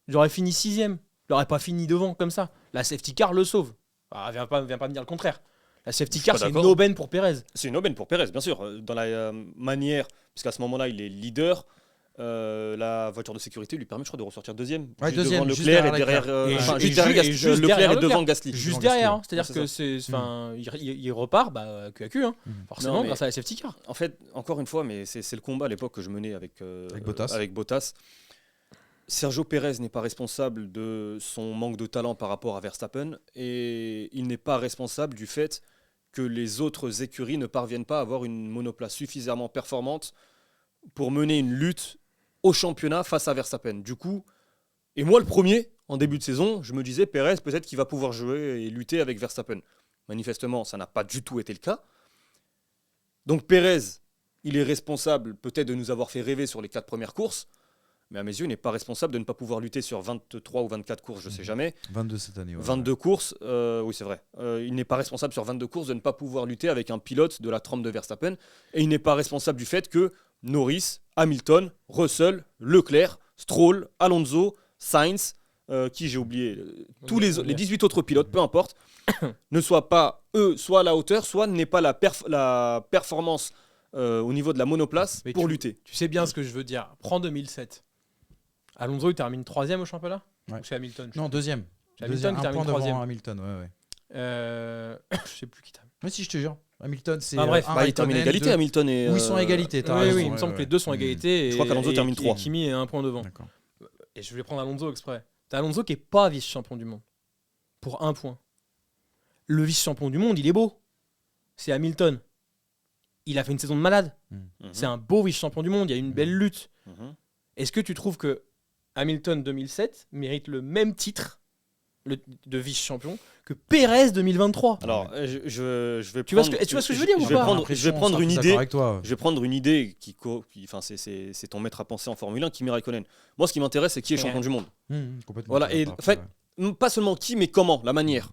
Il aurait fini 6e. Il aurait pas fini devant comme ça. La safety car le sauve. Viens pas me dire le contraire. La safety Je suis car, pas c'est une d'accord. aubaine pour Pérez. C'est une aubaine pour Pérez, bien sûr. Dans la manière, puisqu'à ce moment-là il est leader, la voiture de sécurité lui permet, je crois, de ressortir deuxième. Ouais, Juste deuxième, devant juste Leclerc et derrière derrière... Leclerc. enfin, Et juste derrière juste Gasly. Leclerc derrière est devant Leclerc. Gasly. Juste Gasly, derrière. ouais. Hein. C'est-à-dire C'est que il repart queue à queue. Hein. Forcément, Non, mais- grâce à la safety car. En fait, encore une fois, mais c'est le combat à l'époque que je menais avec Bottas. Sergio Pérez n'est pas responsable de son manque de talent par rapport à Verstappen, et il n'est pas responsable du fait que les autres écuries ne parviennent pas à avoir une monoplace suffisamment performante pour mener une lutte au championnat face à Verstappen. Du coup, et moi le premier, en début de saison, je me disais Pérez peut-être qu'il va pouvoir jouer et lutter avec Verstappen. Manifestement, ça n'a pas du tout été le cas. Donc Pérez, il est responsable peut-être de nous avoir fait rêver sur les 4 premières courses, mais à mes yeux, il n'est pas responsable de ne pas pouvoir lutter sur 23 ou 24 courses, je ne sais jamais. 22 cette année. Ouais, 22 courses, oui c'est vrai. Il n'est pas responsable sur 22 courses de ne pas pouvoir lutter avec un pilote de la trempe de Verstappen, et il n'est pas responsable du fait que Norris, Hamilton, Russell, Leclerc, Stroll, Alonso, Sainz, qui j'ai oublié, tous les 18 autres pilotes, peu importe, ne soient pas, eux, soit à la hauteur, soit n'aient pas la performance au niveau de la monoplace Mais pour lutter. Tu sais bien ce que je veux dire. Prends 2007. Alonso, il termine 3e au championnat. Ouais. Ou c'est Hamilton? Non, deuxième. C'est Hamilton Deuxième, qui un termine point devant 3e. Hamilton, ouais. Je sais plus qui termine. Mais si, je te jure. Hamilton, c'est. Bref. Il termine égalité, deux. Hamilton et... Où ils sont à égalité, t'as Oui, raison. il me semble que les deux sont à égalité. Je crois qu'Alonso termine 3. Et Kimi est un point devant. D'accord. Et je vais prendre Alonso exprès. T'as Alonso qui est pas vice-champion du monde. Pour un point. Le vice-champion du monde, il est beau. C'est Hamilton. Il a fait une saison de malade. C'est un beau vice-champion du monde. Il y a une belle lutte. Est-ce que tu trouves que Hamilton 2007 mérite le même titre de vice-champion que Pérez 2023? Alors, je vais Tu vois prendre... ce que je veux dire ou je vais pas? prendre, je vais prendre une idée. Avec toi. Je vais prendre une idée enfin, c'est ton maître à penser en Formule 1, Kimi Raikkonen. Moi, ce qui m'intéresse, c'est qui est champion du monde. Complètement. Voilà, et en fait, pas seulement qui, mais comment, la manière.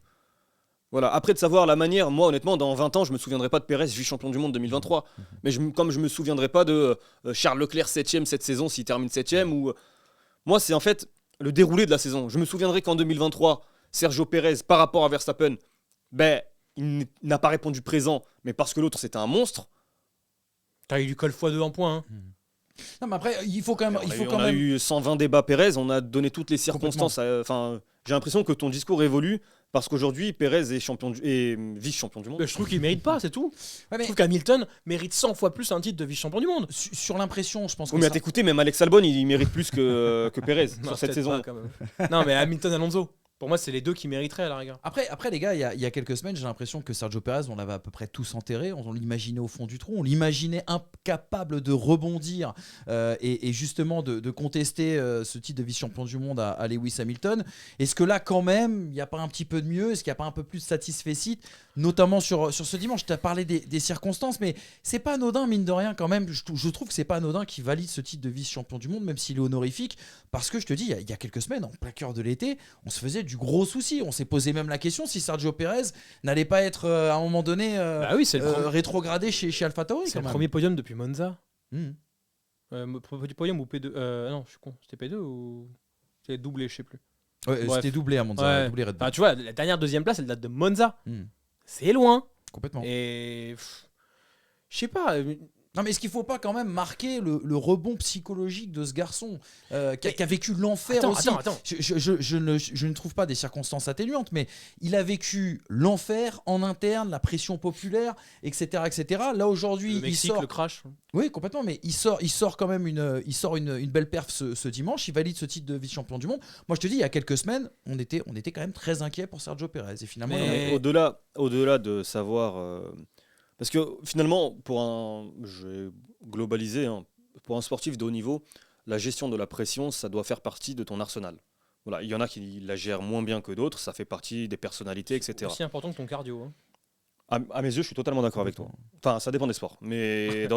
Voilà, après de savoir la manière, moi, honnêtement, dans 20 ans, je me souviendrai pas de Pérez, vice-champion du monde 2023. Mais comme je me souviendrai pas de Charles Leclerc 7ème cette saison, s'il termine 7ème. Moi, c'est en fait le déroulé de la saison. Je me souviendrai qu'en 2023, Sergio Pérez, par rapport à Verstappen, il n'a pas répondu présent, mais parce que l'autre, c'était un monstre. T'as eu du col x2 en point. Hein. Non, mais après, il faut quand même. On a eu 120 débats Pérez, on a donné toutes les circonstances. Enfin, j'ai l'impression que ton discours évolue parce qu'aujourd'hui, Pérez est vice-champion du monde. Mais je trouve qu'il mérite pas, c'est tout. Ouais, Je trouve qu'Hamilton mérite 100 fois plus un titre de vice-champion du monde. sur l'impression, je pense que Oui, mais à t'écouter, même Alex Albon, il mérite plus que Pérez Non, sur cette peut-être saison. pas, quand même. Non, mais Hamilton, Alonso. Pour moi, c'est les deux qui mériteraient à la rigueur. Après, les gars, il y a quelques semaines, j'ai l'impression que Sergio Pérez, on l'avait à peu près tous enterré. On l'imaginait au fond du trou. On l'imaginait incapable de rebondir et justement de contester ce titre de vice-champion du monde à Lewis Hamilton. Est-ce que là, quand même, il n'y a pas un petit peu de mieux? Est-ce qu'il n'y a pas un peu plus de satisfecit, notamment sur ce dimanche? Tu as parlé des circonstances, mais c'est pas anodin, mine de rien, quand même. Je trouve que c'est pas anodin qu'il valide ce titre de vice-champion du monde, même s'il est honorifique. Parce que je te dis, il y a quelques semaines, en plein cœur de l'été, on se faisait du gros souci. On s'est posé même la question si Sergio Pérez n'allait pas être à un moment donné C'est le rétrogradé chez AlphaTauri. C'est le premier podium depuis Monza. Mmh. Podium ou P2 non, je suis con. C'était P2 ou c'était doublé, je sais plus. Ouais, Bref. c'était doublé à Monza, Ouais. doublé Red Bull. Enfin, tu vois, la dernière deuxième place, elle date de Monza. Mmh. C'est loin. Complètement. Et je sais pas. Non, mais est-ce qu'il ne faut pas quand même marquer le rebond psychologique de ce garçon qui a vécu l'enfer aussi? Attends. Je ne trouve pas des circonstances atténuantes, mais il a vécu l'enfer en interne, la pression populaire, etc. etc. Là, aujourd'hui, Le Mexique, il sort... le crash. Oui, complètement, mais il sort quand même une belle perf ce dimanche. Il valide ce titre de vice-champion du monde. Moi, je te dis, il y a quelques semaines, on était quand même très inquiets pour Sergio Pérez. Et finalement, Mais- Au-delà de savoir. Parce que finalement, je vais globaliser, hein, pour un sportif de haut niveau, la gestion de la pression, ça doit faire partie de ton arsenal. Voilà, il y en a qui la gèrent moins bien que d'autres, ça fait partie des personnalités, etc. C'est aussi important que ton cardio. Hein. À mes yeux, je suis totalement d'accord avec toi. Enfin, ça dépend des sports, mais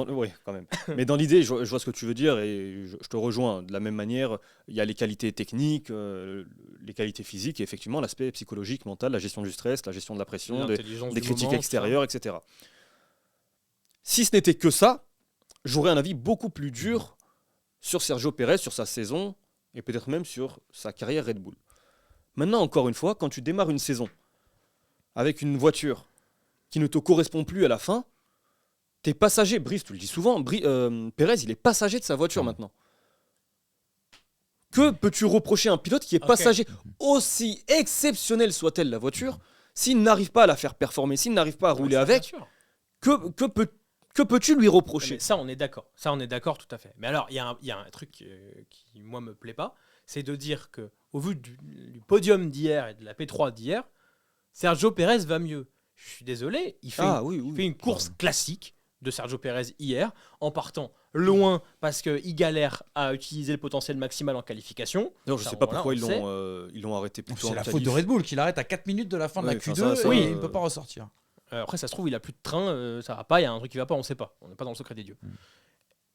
oui, quand même. Mais dans l'idée, je vois ce que tu veux dire et je te rejoins. De la même manière, il y a les qualités techniques, les qualités physiques et effectivement l'aspect psychologique, mental, la gestion du stress, la gestion de la pression, L'intelligence des du critiques moment, extérieures, etc. Si ce n'était que ça, j'aurais un avis beaucoup plus dur sur Sergio Pérez, sur sa saison et peut-être même sur sa carrière Red Bull. Maintenant, encore une fois, quand tu démarres une saison avec une voiture qui ne te correspond plus à la fin, t'es passager. Brice, tu le dis souvent, Pérez, il est passager de sa voiture maintenant. Que peux-tu reprocher à un pilote qui est passager, aussi exceptionnelle soit-elle la voiture, s'il n'arrive pas à la faire performer, s'il n'arrive pas à rouler avec, que peux-tu lui reprocher? Mais ça, on est d'accord. Ça, on est d'accord tout à fait. Mais alors, il y a un truc qui, moi, me plaît pas, c'est de dire que, au vu du podium d'hier et de la P3 d'hier, Sergio Pérez va mieux. Je suis désolé, il fait une course classique de Sergio Pérez hier, en partant loin parce qu'il galère à utiliser le potentiel maximal en qualification. Non, je ne sais pas pourquoi ils l'ont arrêté plutôt en C'est la qualif. faute de Red Bull qu'il arrête à 4 minutes de la fin de la Oui, Q2 enfin, ça, et il ne peut pas ressortir. Après, ça se trouve, il a plus de train, ça va pas, il y a un truc qui va pas, on sait pas. On n'est pas dans le secret des dieux.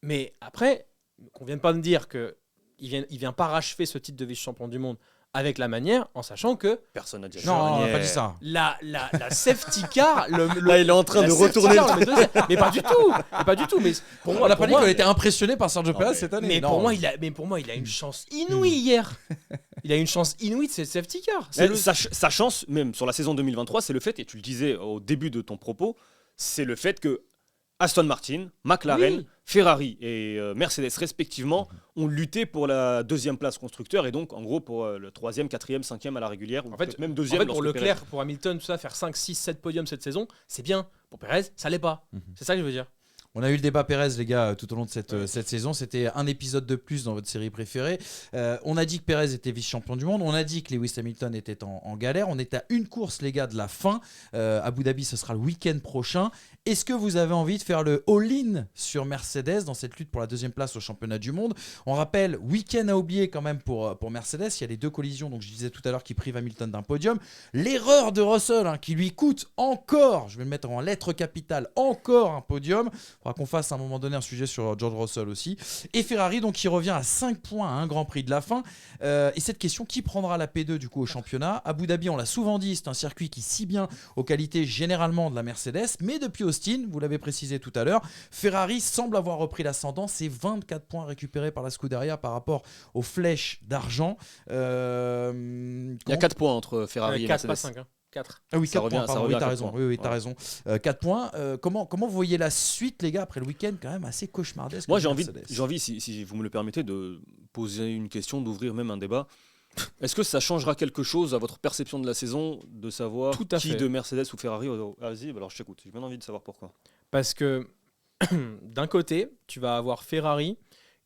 Mais après, qu'on vienne pas me dire qu'il vient pas rachever ce titre de vice-champion du monde avec la manière, en sachant que Personne n'a dit Non, on n'a ça. pas dit ça. la safety car, Là, il est en train de la safety retourner. car, mais pas du tout. Mais pas du tout. Mais pour moi, On n'a pour pas dit moi, qu'on était impressionné par Sergio Pérez cette année. Mais Non. pour moi, il a une chance inouïe hier. Il a une chance inouïe de cette safety car. Mais sa chance, même sur la saison 2023, c'est le fait, et tu le disais au début de ton propos, c'est le fait que Aston Martin, McLaren, Ferrari et Mercedes respectivement ont lutté pour la deuxième place constructeur et donc en gros pour le troisième, quatrième, cinquième à la régulière ou En fait, peut-être même deuxième. En fait, pour lorsque Leclerc, pour Hamilton, tout ça, faire 5, 6, 7 podiums cette saison, c'est bien. Pour Pérez, ça l'est pas. C'est ça que je veux dire. On a eu le débat Pérez, les gars, tout au long de cette saison. C'était un épisode de plus dans votre série préférée. On a dit que Pérez était vice-champion du monde. On a dit que Lewis Hamilton était en galère. On est à une course, les gars, de la fin. Abu Dhabi, ce sera le week-end prochain. Est-ce que vous avez envie de faire le all-in sur Mercedes dans cette lutte pour la deuxième place au championnat du monde? On rappelle, week-end à oublier quand même pour Mercedes. Il y a les deux collisions, donc je disais tout à l'heure, qui privent Hamilton d'un podium. L'erreur de Russell, qui lui coûte encore, je vais le mettre en lettres capitales, encore un podium. Il faudra qu'on fasse à un moment donné un sujet sur George Russell aussi. Et Ferrari, donc, qui revient à 5 points à un Grand Prix de la fin. Et cette question, qui prendra la P2 du coup au championnat? Abu Dhabi, on l'a souvent dit, c'est un circuit qui scie bien aux qualités généralement de la Mercedes. Mais depuis Austin, vous l'avez précisé tout à l'heure, Ferrari semble avoir repris l'ascendant. C'est 24 points récupérés par la Scuderia par rapport aux flèches d'argent. Il y a 4 points entre Ferrari et 4, Mercedes. pas 5. 4. Ah oui, Ça 4 revient- points, ça pardon, revient oui, à t'as quatre raison. points. Oui, t'as Ouais. raison. 4 points. Comment vous voyez la suite, les gars, après le week-end quand même assez cauchemardesque? Moi, de Mercedes. j'ai envie si vous me le permettez, de poser une question, d'ouvrir même un débat. Est-ce que ça changera quelque chose à votre perception de la saison de savoir Tout à qui fait. de Mercedes ou Ferrari Vas-y, alors je t'écoute. J'ai bien envie de savoir pourquoi. Parce que d'un côté, tu vas avoir Ferrari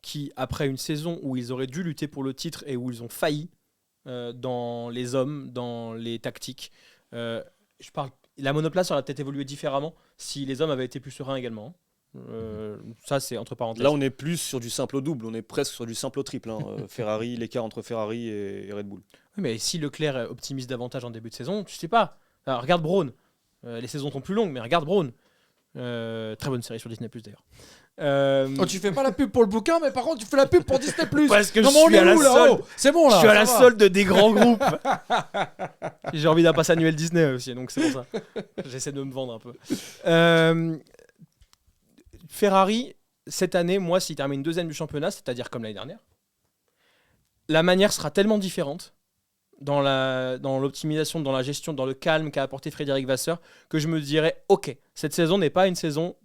qui, après une saison où ils auraient dû lutter pour le titre et où ils ont failli dans les hommes, dans les tactiques, la monoplace aurait peut-être évolué différemment si les hommes avaient été plus sereins également. Ça, c'est entre parenthèses. Là, on est plus sur du simple au double, on est presque sur du simple au triple. Ferrari, l'écart entre Ferrari et Red Bull. Oui, mais si Leclerc optimise davantage en début de saison, tu sais pas. Alors, regarde Braun. Les saisons sont plus longues, mais regarde Braun. Très bonne série sur Disney+, d'ailleurs. Oh, tu fais pas la pub pour le bouquin, mais par contre, tu fais la pub pour Disney+. Parce que non, je mais on suis est à la où, là solde. Oh, c'est bon, là. Je suis à la ça va. solde des grands groupes. J'ai envie d'un pass annuel Disney aussi, donc c'est pour ça. J'essaie de me vendre un peu. Ferrari, cette année, moi, s'il termine deuxième du championnat, c'est-à-dire comme l'année dernière, la manière sera tellement différente dans l'optimisation, dans la gestion, dans le calme qu'a apporté Frédéric Vasseur, que je me dirais, ok, cette saison n'est pas une saison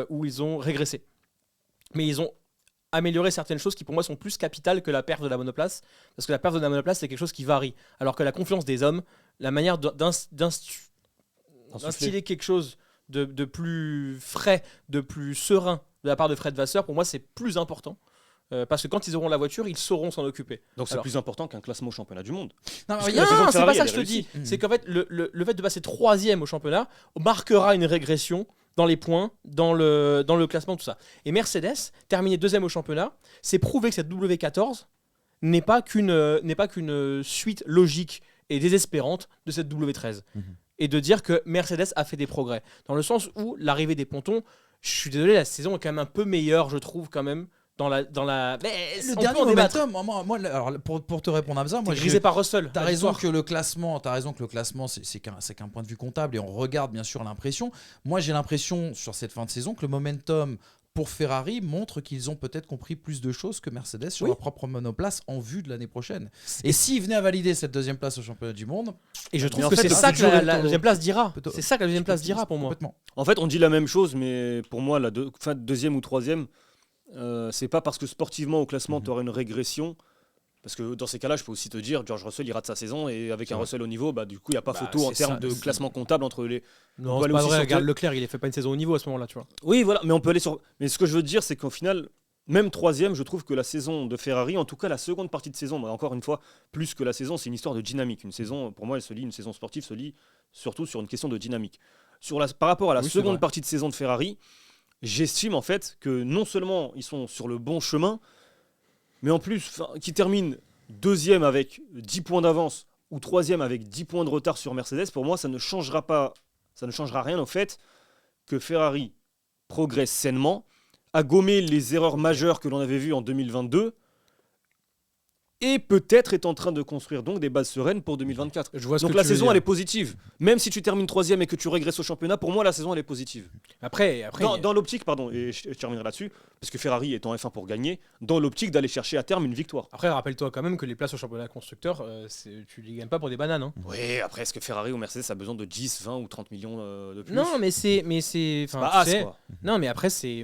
où ils ont régressé. Mais ils ont amélioré certaines choses qui pour moi sont plus capitales que la perte de la monoplace, parce que la perte de la monoplace c'est quelque chose qui varie, alors que la confiance des hommes, la manière d'instiller quelque chose de plus frais, de plus serein de la part de Fred Vasseur, pour moi c'est plus important. Parce que quand ils auront la voiture, ils sauront s'en occuper. Donc c'est Alors- plus important qu'un classement au championnat du monde. Non, Parce mais que la saison de c'est Ferrari, pas ça elle que je te est dis. réussie. C'est qu'en fait, le fait de passer troisième au championnat marquera une régression dans les points, dans le classement, tout ça. Et Mercedes, terminer deuxième au championnat, c'est prouver que cette W14 n'est pas qu'une suite logique et désespérante de cette W13. Mhm. Et de dire que Mercedes a fait des progrès. Dans le sens où l'arrivée des pontons, je suis désolé, la saison est quand même un peu meilleure, je trouve, quand même. Mais Le on dernier peut en débattre. momentum, moi, alors, pour te répondre à ça, moi, T'es grisé par Russell. T'as la raison victoire. que le classement, c'est qu'un point de vue comptable et on regarde bien sûr l'impression. Moi, j'ai l'impression sur cette fin de saison que le momentum pour Ferrari montre qu'ils ont peut-être compris plus de choses que Mercedes sur Oui. leur propre monoplace en vue de l'année prochaine. Et s'ils venaient à valider cette deuxième place au championnat du monde, Et je Mais trouve en que fait, c'est le ça plus que dur est la le deuxième place dira. plutôt- C'est ça que la deuxième place dira pour moi. complètement. En fait, on dit la même chose, mais pour moi, deuxième ou troisième, c'est pas parce que sportivement au classement, tu auras une régression. Parce que dans ces cas-là, je peux aussi te dire, George Russell, il rate sa saison, et avec un Russell au niveau, du coup, il n'y a pas photo en c'est termes ça, de c'est- classement comptable entre les. Non, peut c'est aller pas aussi vrai. sur Regarde quel- Leclerc, il fait pas une saison au niveau à ce moment-là, tu vois. Oui, voilà, mais on peut aller sur. Mais ce que je veux dire, c'est qu'au final, même troisième, je trouve que la saison de Ferrari, en tout cas la seconde partie de saison, encore une fois, plus que la saison, c'est une histoire de dynamique. Une saison, pour moi, une saison sportive se lit surtout sur une question de dynamique. Par rapport à la Oui, c'est seconde vrai. partie de saison de Ferrari, j'estime en fait que non seulement ils sont sur le bon chemin, mais en plus, qu'ils terminent deuxième avec 10 points d'avance ou troisième avec 10 points de retard sur Mercedes, pour moi, ça ne changera rien au fait que Ferrari progresse sainement, a gommé les erreurs majeures que l'on avait vues en 2022 et peut-être est en train de construire donc des bases sereines pour 2024. Je vois ce Donc que la tu veux saison dire. elle est positive. Même si tu termines troisième et que tu régresses au championnat, pour moi la saison elle est positive. Après, Dans l'optique, pardon, et je terminerai là-dessus, parce que Ferrari est en F1 pour gagner, dans l'optique d'aller chercher à terme une victoire. après, rappelle-toi quand même que les places au championnat constructeur, tu les gagnes pas pour des bananes. Hein. Oui, après est-ce que Ferrari ou Mercedes a besoin de 10, 20 ou 30 millions de plus? Non, mais c'est, c'est enfin, pas tu as sais, quoi. Non, mais après, c'est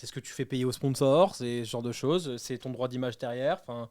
ce que tu fais payer aux sponsors, c'est ce genre de choses, c'est ton droit d'image derrière. Enfin,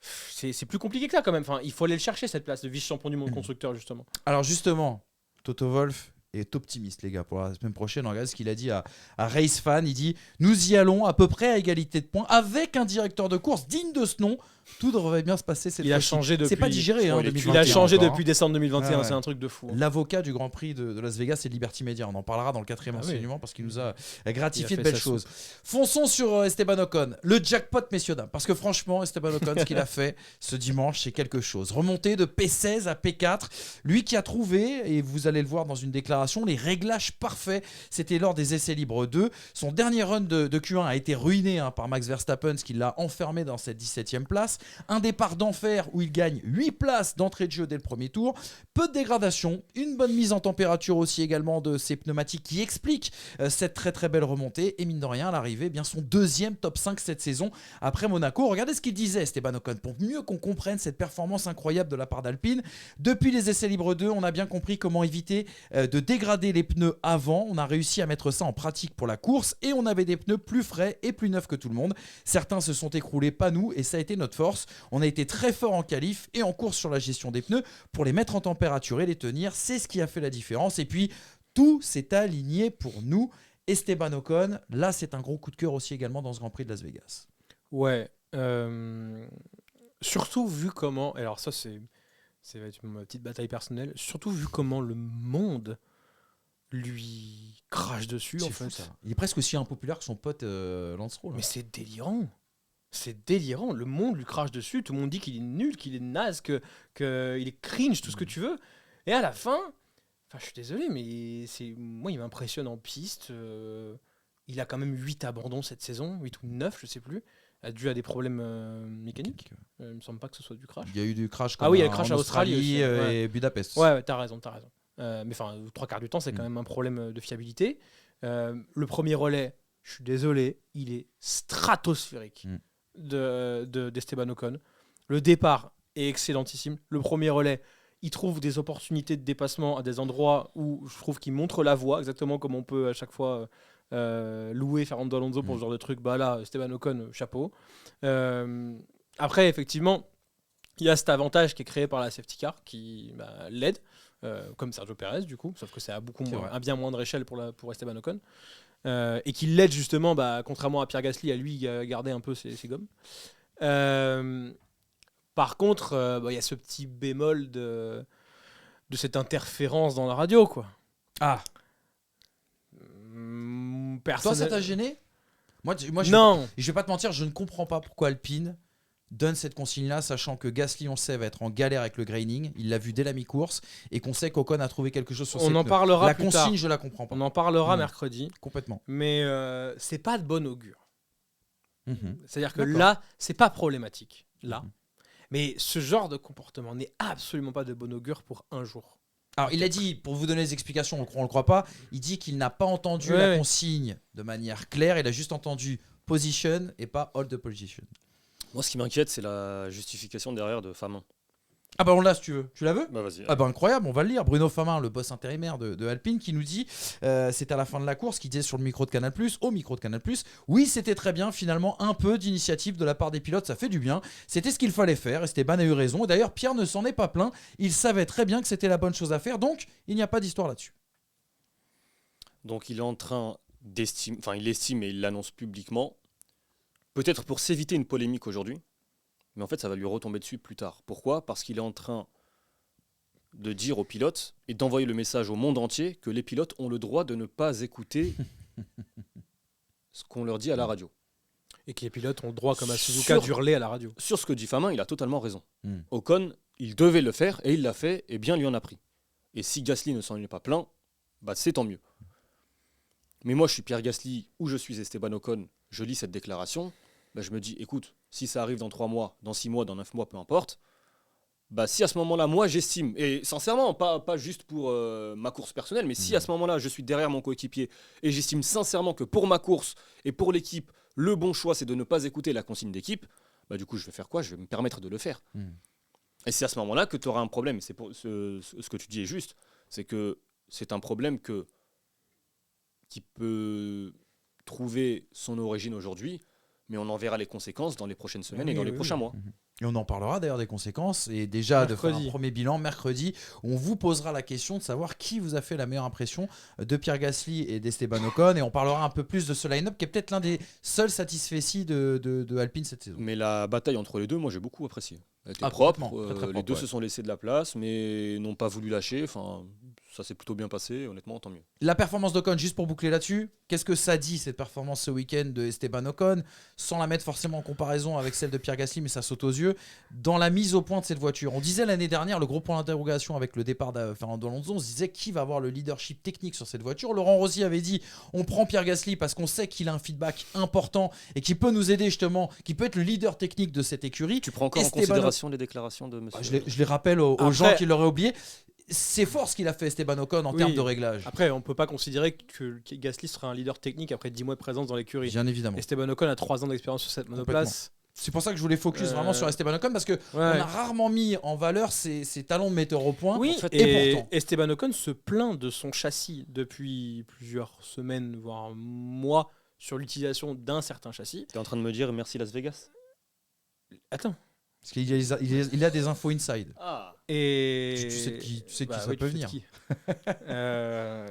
c'est plus compliqué que ça quand même. Enfin, il faut aller le chercher cette place de vice-champion du monde constructeur justement. Alors justement, Toto Wolff est optimiste, les gars, pour la semaine prochaine. Regardez ce qu'il a dit à Race Fan. Il dit « Nous y allons à peu près à égalité de points avec un directeur de course digne de ce nom. Tout devrait bien se passer cette Il a fois-ci. changé depuis. C'est pas digéré, hein, il est- 2021 Il a changé encore, hein. depuis décembre 2021. Ah ouais. C'est un truc de fou. hein. L'avocat du Grand Prix de Las Vegas, c'est Liberty Media. On en parlera dans le 4e Ah oui. enseignement parce qu'il nous a Il gratifié a de fait belles sa choses. Fonçons sur Esteban Ocon. Le jackpot, messieurs dames. Parce que franchement, Esteban Ocon, ce qu'il a fait ce dimanche, c'est quelque chose. Remonté de P16 à P4. Lui qui a trouvé, et vous allez le voir dans une déclaration d'accélération, les réglages parfaits. C'était lors des essais libres 2. Son dernier run de Q1 a été ruiné par Max Verstappen, ce qui l'a enfermé dans cette 17e place. Un départ d'enfer où il gagne 8 places d'entrée de jeu dès le premier tour. Peu de dégradation, une bonne mise en température aussi également de ses pneumatiques qui explique cette très très belle remontée. Et mine de rien, à l'arrivée, bien son deuxième top 5 cette saison après Monaco. Regardez ce qu'il disait, Esteban Ocon, pour mieux qu'on comprenne cette performance incroyable de la part d'Alpine. Depuis les essais libres 2, on a bien compris comment éviter de dégrader les pneus avant. On a réussi à mettre ça en pratique pour la course et on avait des pneus plus frais et plus neufs que tout le monde. Certains se sont écroulés, pas nous, et ça a été notre force. On a été très fort en qualif et en course sur la gestion des pneus pour les mettre en température et les tenir. C'est ce qui a fait la différence. Et puis, tout s'est aligné pour nous. Esteban Ocon, là, c'est un gros coup de cœur aussi également dans ce Grand Prix de Las Vegas. Ouais. Surtout vu comment... Alors ça, c'est va être ma petite bataille personnelle. Surtout vu comment le monde lui crache dessus, en fait. Fou, ça. Il est presque aussi impopulaire que son pote Lance Stroll. Mais c'est délirant. C'est délirant. Le monde lui crache dessus. Tout le monde dit qu'il est nul, qu'il est naze, qu'il est cringe, tout ce que tu veux. Et à la fin, je suis désolé, mais moi, il m'impressionne en piste. Il a quand même 8 abandons cette saison, 8 ou 9, je sais plus, dû à des problèmes mécaniques. Il me semble pas que ce soit du crash. Il y a eu du crash il y a eu crash en à Australie aussi, et Budapest. Ouais, t'as raison. Mais enfin, 3 quarts du temps, c'est quand même un problème de fiabilité. Le premier relais, je suis désolé, il est stratosphérique d'Esteban Ocon. Le départ est excellentissime. Le premier relais, il trouve des opportunités de dépassement à des endroits où je trouve qu'il montre la voie, exactement comme on peut à chaque fois louer Fernando Alonso pour ce genre de truc. Bah là, Esteban Ocon, chapeau. Après, effectivement, il y a cet avantage qui est créé par la safety car qui l'aide. Comme Sergio Perez du coup, sauf que c'est à bien moindre échelle pour Esteban Ocon, et qui l'aide justement, contrairement à Pierre Gasly, à lui garder un peu ses gommes. Par contre, il y a ce petit bémol de cette interférence dans la radio, quoi. Ah. Toi, ça t'a gêné ? Moi, non. Je vais pas te mentir, je ne comprends pas pourquoi Alpine donne cette consigne-là, sachant que Gasly, on sait, va être en galère avec le graining. Il l'a vu dès la mi-course et qu'on sait qu'Ocon a trouvé quelque chose sur ses pneus. On en parlera la plus consigne, tard. Je la comprends pas. On en parlera mercredi. Complètement. Mais c'est pas de bon augure. C'est-à-dire que D'accord. là, c'est pas problématique. Là. Mais ce genre de comportement n'est absolument pas de bon augure pour un jour. Alors, il a dit, pour vous donner les explications, on ne le croit pas, il dit qu'il n'a pas entendu la consigne de manière claire. Il a juste entendu position et pas hold the position. Moi, ce qui m'inquiète, c'est la justification derrière de Famin. Ah bah on l'a si tu veux. Tu la veux ? Bah vas-y. Ah bah incroyable, on va le lire. Bruno Famin, le boss intérimaire de Alpine, qui nous dit, c'est à la fin de la course, qui disait sur le micro de Canal+, au micro de Canal+, oui c'était très bien, finalement un peu d'initiative de la part des pilotes, ça fait du bien. C'était ce qu'il fallait faire, Esteban a eu raison. Et d'ailleurs Pierre ne s'en est pas plaint, il savait très bien que c'était la bonne chose à faire, donc il n'y a pas d'histoire là-dessus. Donc il est en train d'estimer, enfin il estime et il l'annonce publiquement, peut-être pour s'éviter une polémique aujourd'hui, mais en fait ça va lui retomber dessus plus tard. Pourquoi ? Parce qu'il est en train de dire aux pilotes et d'envoyer le message au monde entier que les pilotes ont le droit de ne pas écouter ce qu'on leur dit à la radio. Et que les pilotes ont le droit, comme à Suzuka, d'hurler à la radio. Sur ce que dit Famin, il a totalement raison. Ocon, il devait le faire et il l'a fait et bien lui en a pris. Et si Gasly ne s'en est pas plaint, c'est tant mieux. Mais moi je suis Pierre Gasly ou je suis Esteban Ocon, je lis cette déclaration, je me dis écoute, si ça arrive dans 3 mois, dans 6 mois, dans 9 mois, peu importe, si à ce moment-là, moi j'estime, et sincèrement, pas juste pour ma course personnelle, mais si à ce moment-là je suis derrière mon coéquipier et j'estime sincèrement que pour ma course et pour l'équipe, le bon choix c'est de ne pas écouter la consigne d'équipe, du coup je vais faire quoi ? Je vais me permettre de le faire. Et c'est à ce moment-là que tu auras un problème. C'est pour ce que tu dis est juste, c'est que c'est un problème qui peut trouver son origine aujourd'hui, mais on en verra les conséquences dans les prochaines semaines et dans les prochains mois. Et on en parlera d'ailleurs des conséquences, et déjà mercredi. De faire un premier bilan mercredi, où on vous posera la question de savoir qui vous a fait la meilleure impression de Pierre Gasly et d'Esteban Ocon, et on parlera un peu plus de ce line-up qui est peut-être l'un des seuls satisfaits de Alpine cette saison. Mais la bataille entre les deux, moi j'ai beaucoup apprécié. Elle était propre, très propre, les deux se sont laissés de la place, mais n'ont pas voulu lâcher. ça s'est plutôt bien passé, et honnêtement, tant mieux. La performance d'Ocon, juste pour boucler là-dessus, qu'est-ce que ça dit cette performance ce week-end de Esteban Ocon, sans la mettre forcément en comparaison avec celle de Pierre Gasly, mais ça saute aux yeux, dans la mise au point de cette voiture. On disait l'année dernière, le gros point d'interrogation avec le départ de Fernando Alonso, on se disait qui va avoir le leadership technique sur cette voiture. Laurent Rossi avait dit on prend Pierre Gasly parce qu'on sait qu'il a un feedback important et qui peut nous aider justement, qui peut être le leader technique de cette écurie. Tu prends encore en considération les déclarations de monsieur Je les rappelle aux gens qui l'auraient oublié. C'est fort ce qu'il a fait Esteban Ocon en termes de réglage. Après, on ne peut pas considérer que Gasly sera un leader technique après 10 mois de présence dans l'écurie. Bien évidemment. Esteban Ocon a 3 ans d'expérience sur cette monoplace. C'est pour ça que je voulais focus vraiment sur Esteban Ocon parce qu'on a rarement mis en valeur ses talents de metteur au point. Oui, en fait, et pourtant. Esteban Ocon se plaint de son châssis depuis plusieurs semaines, voire mois, sur l'utilisation d'un certain châssis. Tu es en train de me dire merci Las Vegas? Attends. Parce qu'il a des infos inside. Ah. Et tu sais qui ça peut venir.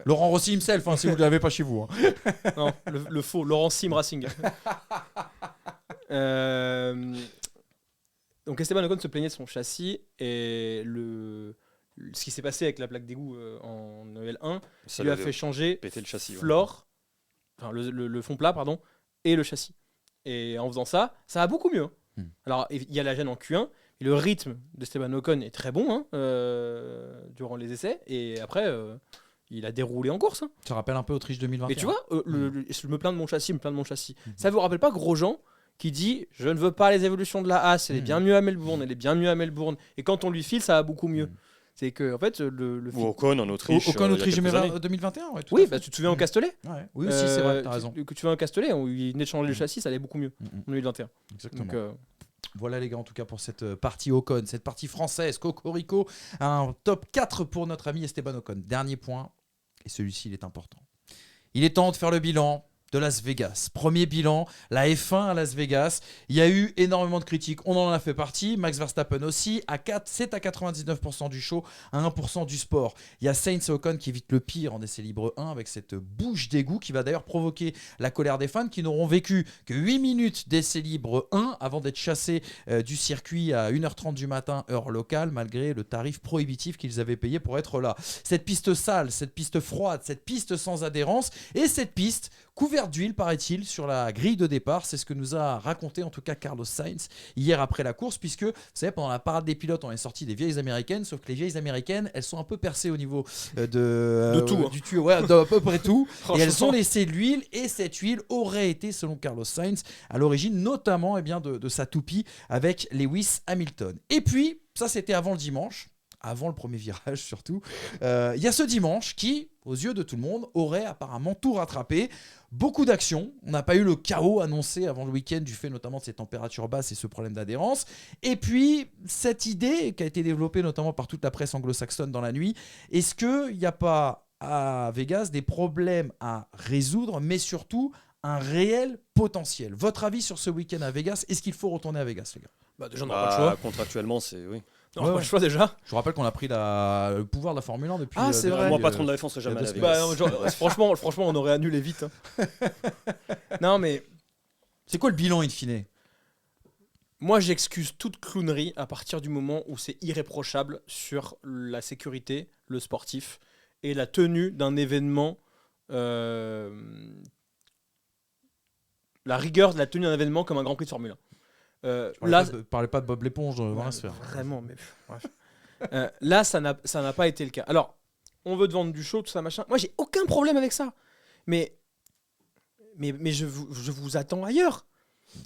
Laurent Rossi himself, si vous ne l'avez pas chez vous. Non, le faux, Laurent Sim Racing. Donc Esteban Ocon se plaignait de son châssis et ce qui s'est passé avec la plaque d'égout en EL1 lui a fait changer le châssis, le fond plat et le châssis. Et en faisant ça va beaucoup mieux. Alors il y a la gêne en Q1 et le rythme d'Esteban Ocon est très bon durant les essais et après il a déroulé en course. Ça rappelle un peu Autriche 2021. Mais tu vois, je me plains de mon châssis, Ça vous rappelle pas Grosjean qui dit je ne veux pas les évolutions de la Haas, elle est bien mieux à Melbourne, et quand on lui file ça va beaucoup mieux. C'est que en fait ou Ocon en Autriche. Ocon Autriche 2021, oui, tu te souviens au Castellet. Oui aussi, c'est vrai, t'as raison. Que tu vas au Castellet, où il venait de changer le châssis, ça allait beaucoup mieux en 2021. Exactement. Donc, voilà les gars, en tout cas pour cette partie Ocon, cette partie française, Cocorico, un top 4 pour notre ami Esteban Ocon. Dernier point, et celui-ci il est important. Il est temps de faire le bilan de Las Vegas. Premier bilan, la F1 à Las Vegas. Il y a eu énormément de critiques, on en a fait partie. Max Verstappen aussi. C'est à 99% du show, à 1% du sport. Il y a Sainz et Ocon qui évite le pire en essai libre 1 avec cette bouche d'égout qui va d'ailleurs provoquer la colère des fans qui n'auront vécu que 8 minutes d'essai libre 1 avant d'être chassés du circuit à 1h30 du matin, heure locale, malgré le tarif prohibitif qu'ils avaient payé pour être là. Cette piste sale, cette piste froide, cette piste sans adhérence et cette piste couverte d'huile, paraît-il, sur la grille de départ. C'est ce que nous a raconté en tout cas Carlos Sainz hier après la course, puisque vous savez, pendant la parade des pilotes, on est sorti des vieilles américaines, sauf que les vieilles américaines, elles sont un peu percées au niveau du tuyau, d'à peu près tout. Et elles ont laissé de l'huile, et cette huile aurait été, selon Carlos Sainz, à l'origine notamment de sa toupie avec Lewis Hamilton. Et puis, ça c'était avant le dimanche, avant le premier virage surtout, il y a ce dimanche qui, aux yeux de tout le monde, aurait apparemment tout rattrapé. Beaucoup d'actions. On n'a pas eu le chaos annoncé avant le week-end du fait notamment de ces températures basses et ce problème d'adhérence. Et puis, cette idée qui a été développée notamment par toute la presse anglo-saxonne dans la nuit, est-ce qu'il n'y a pas à Vegas des problèmes à résoudre, mais surtout un réel potentiel? Votre avis sur ce week-end à Vegas? Est-ce qu'il faut retourner à Vegas, les gars? Déjà, on n'a pas le choix. Contractuellement, c'est oui. On n'a pas le choix déjà. Je vous rappelle qu'on a pris le pouvoir de la Formule 1 depuis. Ah, c'est vrai. Moi, patron de la F1, on serait jamais à Vegas. Franchement, on aurait annulé vite. Non, mais. C'est quoi le bilan in fine? Moi, j'excuse toute clownerie à partir du moment où c'est irréprochable sur la sécurité, le sportif et la tenue d'un événement. La rigueur de la tenue d'un événement comme un Grand Prix de Formule 1. Parlez pas de Bob l'éponge dans la sphère. Vraiment, mais bref. Là, ça n'a pas été le cas. Alors, on veut te vendre du show, tout ça, machin. Moi, j'ai aucun problème avec ça. Mais je vous attends ailleurs.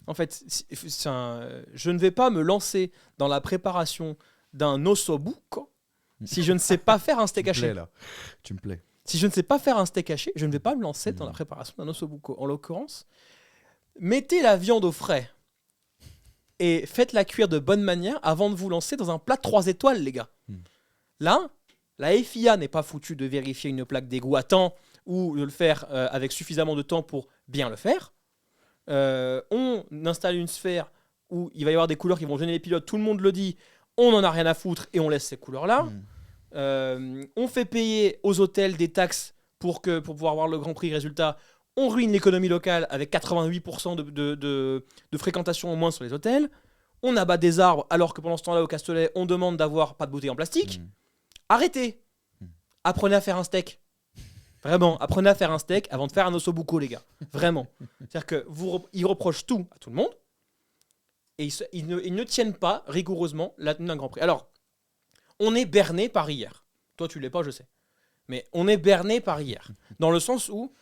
En fait, je ne vais pas me lancer dans la préparation d'un ossobuco si je ne sais pas faire un steak haché. Tu me plais. Si je ne sais pas faire un steak haché, je ne vais pas me lancer dans la préparation d'un ossobuco. En l'occurrence, mettez la viande au frais et faites-la cuire de bonne manière avant de vous lancer dans un plat 3 étoiles, les gars. Là, la FIA n'est pas foutue de vérifier une plaque d'égout à temps ou de le faire avec suffisamment de temps pour bien le faire. On installe une sphère où il va y avoir des couleurs qui vont gêner les pilotes, tout le monde le dit, on n'en a rien à foutre et on laisse ces couleurs-là. On fait payer aux hôtels des taxes pour pouvoir voir le Grand Prix. Résultat, on ruine l'économie locale avec 88% de fréquentation au moins sur les hôtels. On abat des arbres alors que pendant ce temps-là au Castellet, on demande d'avoir pas de bouteilles en plastique. Arrêtez. apprenez à faire un steak. Vraiment, apprenez à faire un steak avant de faire un ossobuco, les gars. Vraiment. C'est-à-dire que ils reprochent tout à tout le monde et ils ne tiennent pas rigoureusement la tenue d'un Grand Prix. Alors, on est berné par hier. Toi, tu l'es pas, je sais. Mais on est berné par hier. Dans le sens où,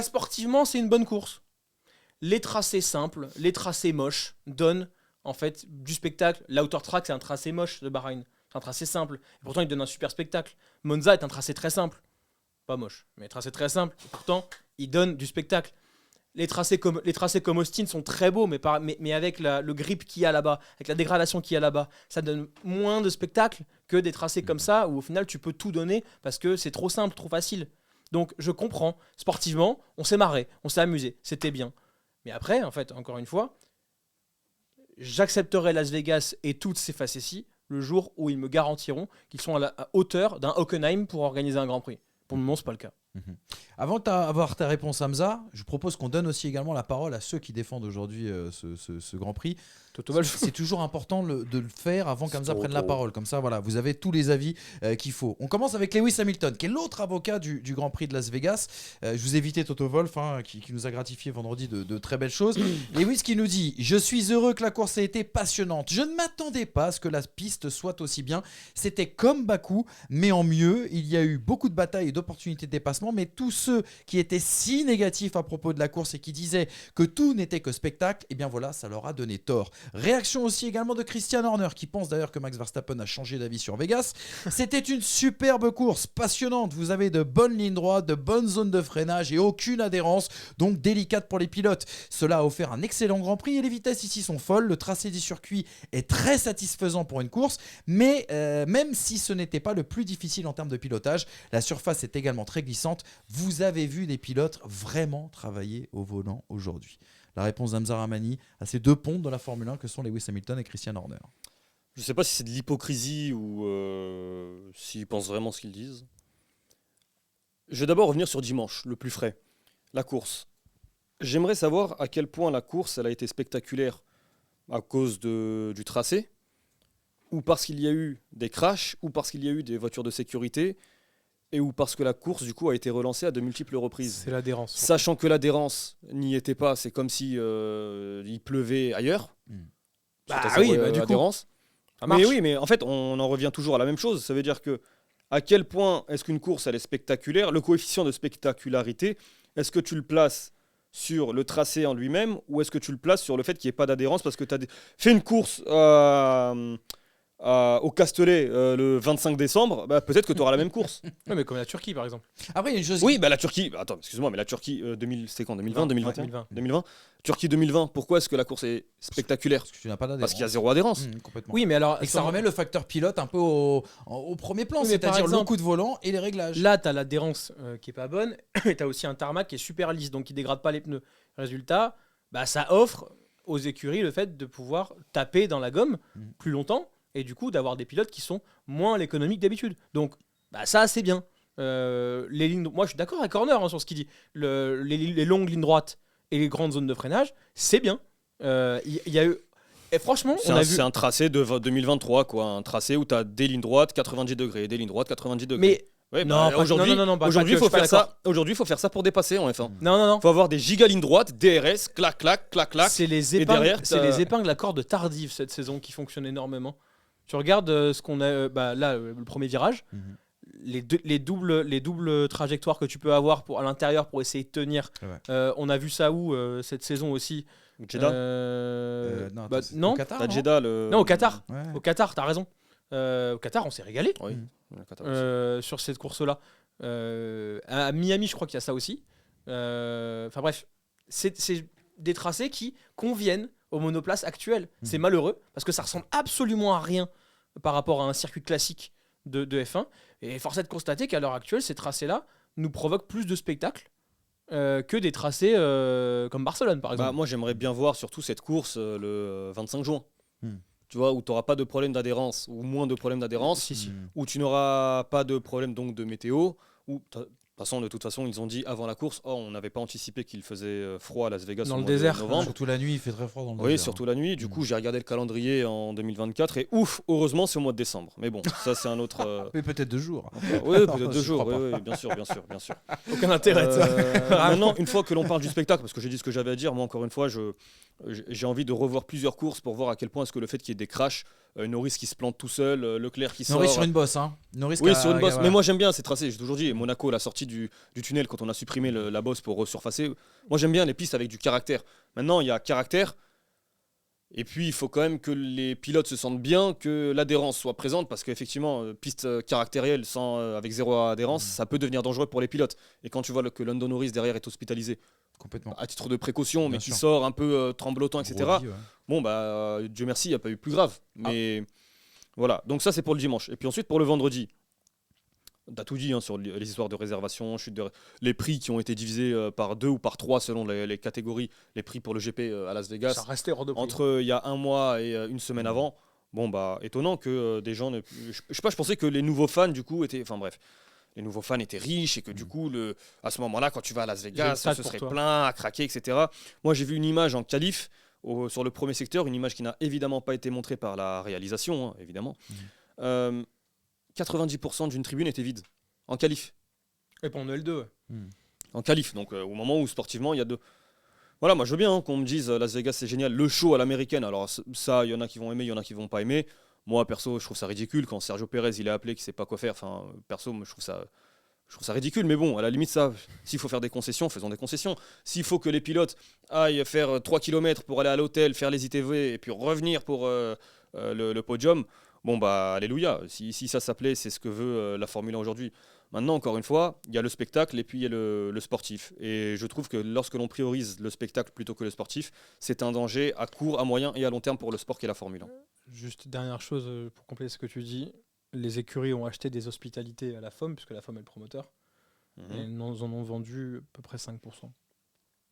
sportivement, c'est une bonne course. Les tracés simples, les tracés moches donnent en fait du spectacle. L'Outer Track, c'est un tracé moche de Bahreïn. C'est un tracé simple. Et pourtant, il donne un super spectacle. Monza est un tracé très simple. Pas moche, mais tracé très simple. Et pourtant, il donne du spectacle. Les tracés comme Austin sont très beaux, mais avec le grip qu'il y a là-bas, avec la dégradation qu'il y a là-bas, ça donne moins de spectacle que des tracés comme ça, où au final, tu peux tout donner parce que c'est trop simple, trop facile. Donc, je comprends. Sportivement, on s'est marré, on s'est amusé, c'était bien. Mais après, en fait, encore une fois, j'accepterai Las Vegas et toutes ces facéties le jour où ils me garantiront qu'ils sont à la hauteur d'un Hockenheim pour organiser un Grand Prix. Pour le moment, c'est pas le cas. Avant d'avoir ta réponse, Hamza, je propose qu'on donne aussi également la parole à ceux qui défendent aujourd'hui ce Grand Prix. C'est toujours important de le faire avant qu'Hamza prenne la parole. Comme ça, voilà, vous avez tous les avis qu'il faut. On commence avec Lewis Hamilton, qui est l'autre avocat du Grand Prix de Las Vegas. Je vous ai évité Toto Wolff, qui nous a gratifié vendredi de très belles choses. Lewis qui nous dit « Je suis heureux que la course ait été passionnante. Je ne m'attendais pas à ce que la piste soit aussi bien. C'était comme Bakou, mais en mieux. Il y a eu beaucoup de batailles et d'opportunités de dépassement, mais tous ceux qui étaient si négatifs à propos de la course et qui disaient que tout n'était que spectacle, eh bien voilà, ça leur a donné tort. » Réaction aussi également de Christian Horner, qui pense d'ailleurs que Max Verstappen a changé d'avis sur Vegas. C'était une superbe course, passionnante. Vous avez de bonnes lignes droites, de bonnes zones de freinage et aucune adhérence, donc délicate pour les pilotes. Cela a offert un excellent Grand Prix et les vitesses ici sont folles. Le tracé du circuit est très satisfaisant pour une course, mais même si ce n'était pas le plus difficile en termes de pilotage, la surface est également très glissante. Vous avez vu des pilotes vraiment travailler au volant aujourd'hui. La réponse d'Hamza Rahmani à ces deux pontes de la Formule 1 que sont Lewis Hamilton et Christian Horner. Je ne sais pas si c'est de l'hypocrisie ou s'ils pensent vraiment ce qu'ils disent. Je vais d'abord revenir sur dimanche, le plus frais, la course. J'aimerais savoir à quel point la course elle a été spectaculaire à cause du tracé, ou parce qu'il y a eu des crashs, ou parce qu'il y a eu des voitures de sécurité, et ou parce que la course du coup a été relancée à de multiples reprises. C'est l'adhérence. Sachant que l'adhérence n'y était pas, c'est comme si il pleuvait ailleurs. L'adhérence. Mais oui, mais en fait, on en revient toujours à la même chose. Ça veut dire que à quel point est-ce qu'une course elle est spectaculaire, le coefficient de spectacularité, est-ce que tu le places sur le tracé en lui-même ou est-ce que tu le places sur le fait qu'il n'y ait pas d'adhérence parce que tu as fait une course au Castellet le 25 décembre, peut-être que tu auras la même course. Oui, mais comme la Turquie, par exemple. Après, il y a une chose. Oui, la Turquie. Attends, excuse-moi, mais la Turquie, c'était quand 2020, 2021 2020. Turquie 2020, pourquoi est-ce que la course est spectaculaire ? Parce que tu n'as pas d'adhérence. Parce qu'il y a zéro adhérence. Complètement. Oui, mais alors. Et que ça remet le facteur pilote un peu au premier plan, c'est-à-dire le coup de volant et les réglages. Là, tu as l'adhérence qui est pas bonne et tu as aussi un tarmac qui est super lisse, donc qui dégrade pas les pneus. Résultat, ça offre aux écuries le fait de pouvoir taper dans la gomme plus longtemps. Et du coup, d'avoir des pilotes qui sont moins à l'économique d'habitude. Donc, ça, c'est bien. Les lignes, moi, je suis d'accord avec Horner sur ce qu'il dit. Les longues lignes droites et les grandes zones de freinage, c'est bien. Il y a eu... Et franchement, c'est un tracé de 2023, quoi. Un tracé où tu as des lignes droites, 90 degrés, des lignes droites, 90 degrés. Mais... Ouais, aujourd'hui, il faut faire ça. Aujourd'hui, il faut faire ça pour dépasser en F1. Non. Faut avoir des giga lignes droites, DRS, clac, clac, clac, clac. C'est les épingles à cordes tardives cette saison qui fonctionnent énormément. Tu regardes ce qu'on a là, le premier virage, les doubles trajectoires que tu peux avoir à l'intérieur pour essayer de tenir. On a vu ça où cette saison aussi. Jeddah non. Au Qatar, Jeddah, non, au Qatar. Ouais. Au Qatar, t'as raison. Au Qatar, on s'est régalé sur cette course-là. À Miami, je crois qu'il y a ça aussi. Enfin bref, c'est des tracés qui conviennent aux monoplaces actuelles. C'est malheureux parce que ça ressemble absolument à rien par rapport à un circuit classique de F1. Et force est de constater qu'à l'heure actuelle, ces tracés-là nous provoquent plus de spectacles que des tracés comme Barcelone, par exemple. Moi, j'aimerais bien voir surtout cette course le 25 juin. Tu vois, où tu n'auras pas de problème d'adhérence ou moins de problèmes d'adhérence, Si. où tu n'auras pas de problème donc de météo, où De toute façon, ils ont dit avant la course, on n'avait pas anticipé qu'il faisait froid à Las Vegas Dans au le mois de désert. novembre. Surtout la nuit, il fait très froid dans le Oui, désert. surtout la nuit. Du coup, j'ai regardé le calendrier en 2024 et ouf, heureusement, c'est au mois de décembre. Mais bon, ça, c'est un autre. Mais peut-être 2 jours. Oui, Non, peut-être je 2 jours. crois Oui, bien sûr. Aucun intérêt. Maintenant, une fois que l'on parle du spectacle, parce que j'ai dit ce que j'avais à dire, moi, encore une fois, j'ai envie de revoir plusieurs courses pour voir à quel point est-ce que le fait qu'il y ait des crashs, Norris qui se plante tout seul, Leclerc qui sort. Norris sur une bosse, hein. Norris Oui, qui a- sur une bosse. voilà. Mais moi, j'aime bien ces tracés. J'ai toujours dit, Monaco, la sortie du tunnel, quand on a supprimé la bosse pour resurfacer, moi, j'aime bien les pistes avec du caractère. Maintenant, il y a caractère. Et puis, il faut quand même que les pilotes se sentent bien, que l'adhérence soit présente, parce qu'effectivement, piste caractérielle avec zéro adhérence, ça peut devenir dangereux pour les pilotes. Et quand tu vois que Lando Norris derrière est hospitalisé, Complètement. à titre de précaution, mais Bien qui sûr. sort un peu tremblotant, etc. Gros vie, ouais. Bon, Dieu merci, il n'y a pas eu plus grave. Mais voilà, donc ça, c'est pour le dimanche. Et puis ensuite, pour le vendredi, t'as tout dit sur les histoires de réservation, les prix qui ont été divisés par 2 ou par 3 selon les catégories, les prix pour le GP à Las Vegas. Ça restait hors de prix. Entre il y a un mois et une semaine avant, étonnant que des gens je sais pas, je pensais que les nouveaux fans du coup étaient, enfin bref, les nouveaux fans étaient riches et que du coup à ce moment-là, quand tu vas à Las J'ai le Vegas, stade ce pour serait toi. plein à craquer, etc. Moi j'ai vu une image en qualif sur le premier secteur, une image qui n'a évidemment pas été montrée par la réalisation, hein, évidemment. 90% d'une tribune était vide en qualif. Et pendant le L2. En qualif, donc au moment où sportivement il y a deux. Voilà, moi je veux bien qu'on me dise Las Vegas c'est génial, le show à l'américaine. Alors ça, il y en a qui vont aimer, il y en a qui vont pas aimer. Moi perso, je trouve ça ridicule quand Sergio Pérez il est appelé, qu'il sait pas quoi faire. Enfin, perso, moi, je trouve ça ridicule. Mais bon, à la limite ça, s'il faut faire des concessions, faisons des concessions. S'il faut que les pilotes aillent faire 3 km pour aller à l'hôtel, faire les ITV et puis revenir pour le podium, alléluia. Si ça s'appelait, c'est ce que veut la Formule 1 aujourd'hui. Maintenant, encore une fois, il y a le spectacle et puis il y a le sportif. Et je trouve que lorsque l'on priorise le spectacle plutôt que le sportif, c'est un danger à court, à moyen et à long terme pour le sport qu'est la Formule 1. Juste dernière chose pour compléter ce que tu dis. Les écuries ont acheté des hospitalités à la FOM, puisque la FOM est le promoteur. Et ils en ont vendu à peu près 5%.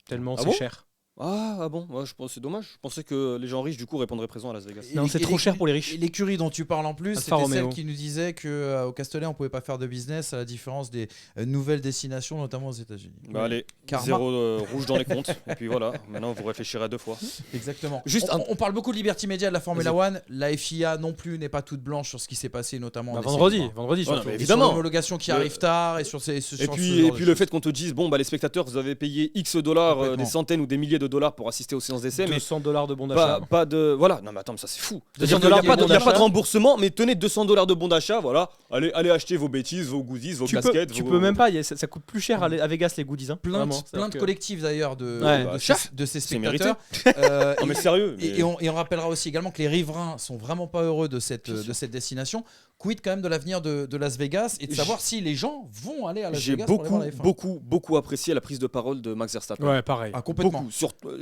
Tellement c'est bon cher. Ah bon, c'est dommage. Je pensais que les gens riches du coup répondraient présent à Las Vegas. Non, c'est trop cher pour les riches. Et l'écurie dont tu parles en plus, Alfa c'était celle Romeo. qui nous disait qu'au Castellet, on pouvait pas faire de business à la différence des nouvelles destinations, notamment aux États-Unis. Allez, Karma. 0 rouge dans les comptes. Et puis voilà, maintenant vous réfléchirez à 2 fois. Exactement. Juste on parle beaucoup de Liberty Media de la Formula One. La FIA non plus n'est pas toute blanche sur ce qui s'est passé, notamment en essai Vendredi libre. surtout. mais Et sur évidemment. l'homologation qui arrive tard et sur ces. Et sur ce puis, genre de le choses. fait qu'on te dise, les spectateurs, vous avez payé X dollars, Complètement. des centaines ou des milliers de dollars pour assister aux séances d'essai, mais $200 de bon d'achat. pas de. Voilà, non mais attends, mais ça c'est fou. C'est-à-dire 200 qu'il n'y a, dollars de bon il y a pas de d'achat. remboursement, mais tenez $200 de bon d'achat, voilà. Allez acheter vos bêtises, vos goodies, vos casquettes. Tu peux même pas, ça coûte plus cher à Vegas les goodies. Hein, Plein vraiment. de collectifs d'ailleurs Ouais. de ces C'est mérité. spectateurs. Non mais sérieux. mais- Et on rappellera aussi également que les riverains sont vraiment pas heureux de cette destination. Quid quand même de l'avenir de Las Vegas et de savoir si les gens vont aller à Las J'ai Vegas pour aller voir la F1. beaucoup apprécié la prise de parole de Max Verstappen. Ouais, pareil. Ah, complètement. Beaucoup.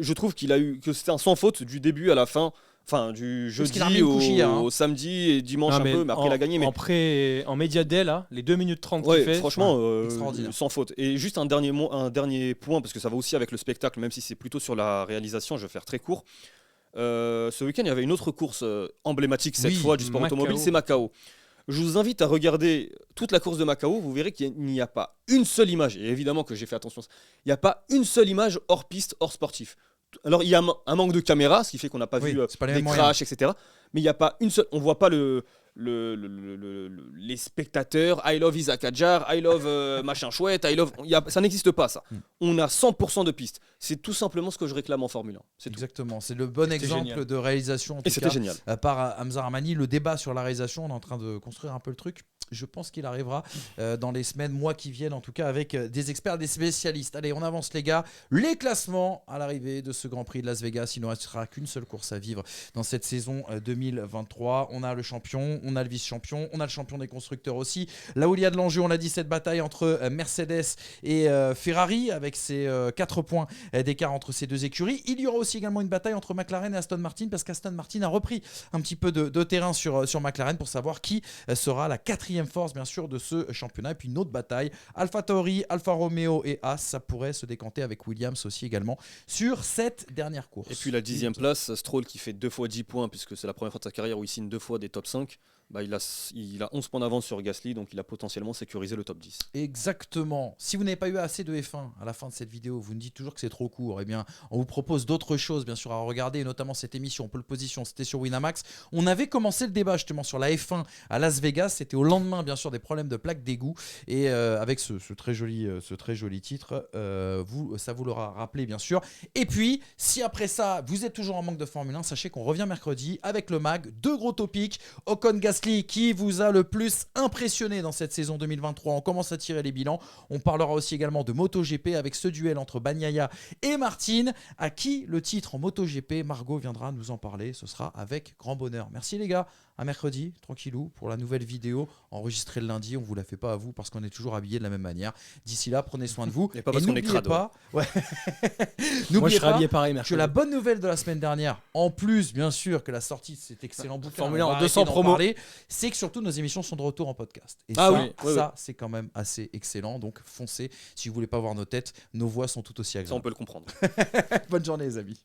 Je trouve que c'était un sans faute du début à la fin. Enfin, du Parce qu'il a jeudi remis une couche hier, hein. au samedi et dimanche un peu, mais après il a gagné. Mais En média day, là, les 2 minutes 30 ouais, qu'il fait. franchement, extraordinaire. sans faute. Et juste un dernier point, parce que ça va aussi avec le spectacle, même si c'est plutôt sur la réalisation, je vais faire très court. Ce week-end, il y avait une autre course emblématique cette Oui, fois du sport Macao. automobile, c'est Macao. Je vous invite à regarder toute la course de Macao, vous verrez qu'il n'y a pas une seule image, et évidemment que j'ai fait attention, il n'y a pas une seule image hors piste, hors sportif. Alors il y a un manque de caméra, ce qui fait qu'on n'a pas Oui, vu c'est pas les des mêmes moyens. crashs, etc. Mais il n'y a pas une seule, on voit pas les spectateurs, I love Isaac Hadjar, I love machin chouette, ça n'existe pas ça. On a 100% de pistes. C'est tout simplement ce que je réclame en Formule 1. C'est tout. Exactement, c'est le bon C'était exemple génial. de réalisation. En Et tout c'était cas, génial. par Hamza Armani, le débat sur la réalisation, on est en train de construire un peu le truc. Je pense qu'il arrivera dans les semaines, mois qui viennent, en tout cas avec des experts, des spécialistes. Allez, on avance les gars. Les classements à l'arrivée de ce Grand Prix de Las Vegas. Il ne restera qu'une seule course à vivre dans cette saison 2023. On a le champion, on a le vice-champion, on a le champion des constructeurs aussi. Là où il y a de l'enjeu, on l'a dit, cette bataille entre Mercedes et Ferrari, avec ces 4 points d'écart entre ces deux écuries. Il y aura aussi également une bataille entre McLaren et Aston Martin, parce qu'Aston Martin a repris un petit peu de terrain sur McLaren pour savoir qui sera la 4e force bien sûr de ce championnat. Et puis une autre bataille, AlphaTauri, Alfa Romeo et Haas, ça pourrait se décanter avec Williams aussi également sur cette dernière course. Et puis la 10e place, Stroll qui fait 2 fois 10 points, puisque c'est la première fois de sa carrière où il signe 2 fois des top 5. il a 11 points d'avance sur Gasly, donc il a potentiellement sécurisé le top 10. Exactement. Si vous n'avez pas eu assez de F1 à la fin de cette vidéo, vous nous dites toujours que c'est trop court, eh bien, on vous propose d'autres choses, bien sûr, à regarder, et notamment cette émission Pole Position, c'était sur Winamax. On avait commencé le débat justement sur la F1 à Las Vegas. C'était au lendemain, bien sûr, des problèmes de plaques d'égout. Et avec ce très joli titre, ça vous l'aura rappelé, bien sûr. Et puis, si après ça, vous êtes toujours en manque de Formule 1, sachez qu'on revient mercredi avec le MAG. 2 gros topics. Ocon Gasly, qui vous a le plus impressionné dans cette saison 2023. On commence à tirer les bilans. On parlera aussi également de MotoGP avec ce duel entre Bagnaia et Martin. À qui le titre en MotoGP? Margot viendra nous en parler. Ce sera avec grand bonheur. Merci les gars. À mercredi, tranquillou, pour la nouvelle vidéo enregistrée le lundi. On ne vous la fait pas à vous parce qu'on est toujours habillés de la même manière. D'ici là, prenez soin de vous. Et pas parce qu'on est crado. Ouais. Moi, je serai habillé pareil que mercredi. la bonne nouvelle de la semaine dernière, en plus, bien sûr, que la sortie de cet excellent bouquin, Formule 1 on va en arrêter 200 d'en promos. parler, c'est que surtout nos émissions sont de retour en podcast. Et Ah ça, c'est quand même assez excellent. Donc foncez. Si vous voulez pas voir nos têtes, nos voix sont tout aussi Ça, on agréables. peut le comprendre. Bonne journée les amis.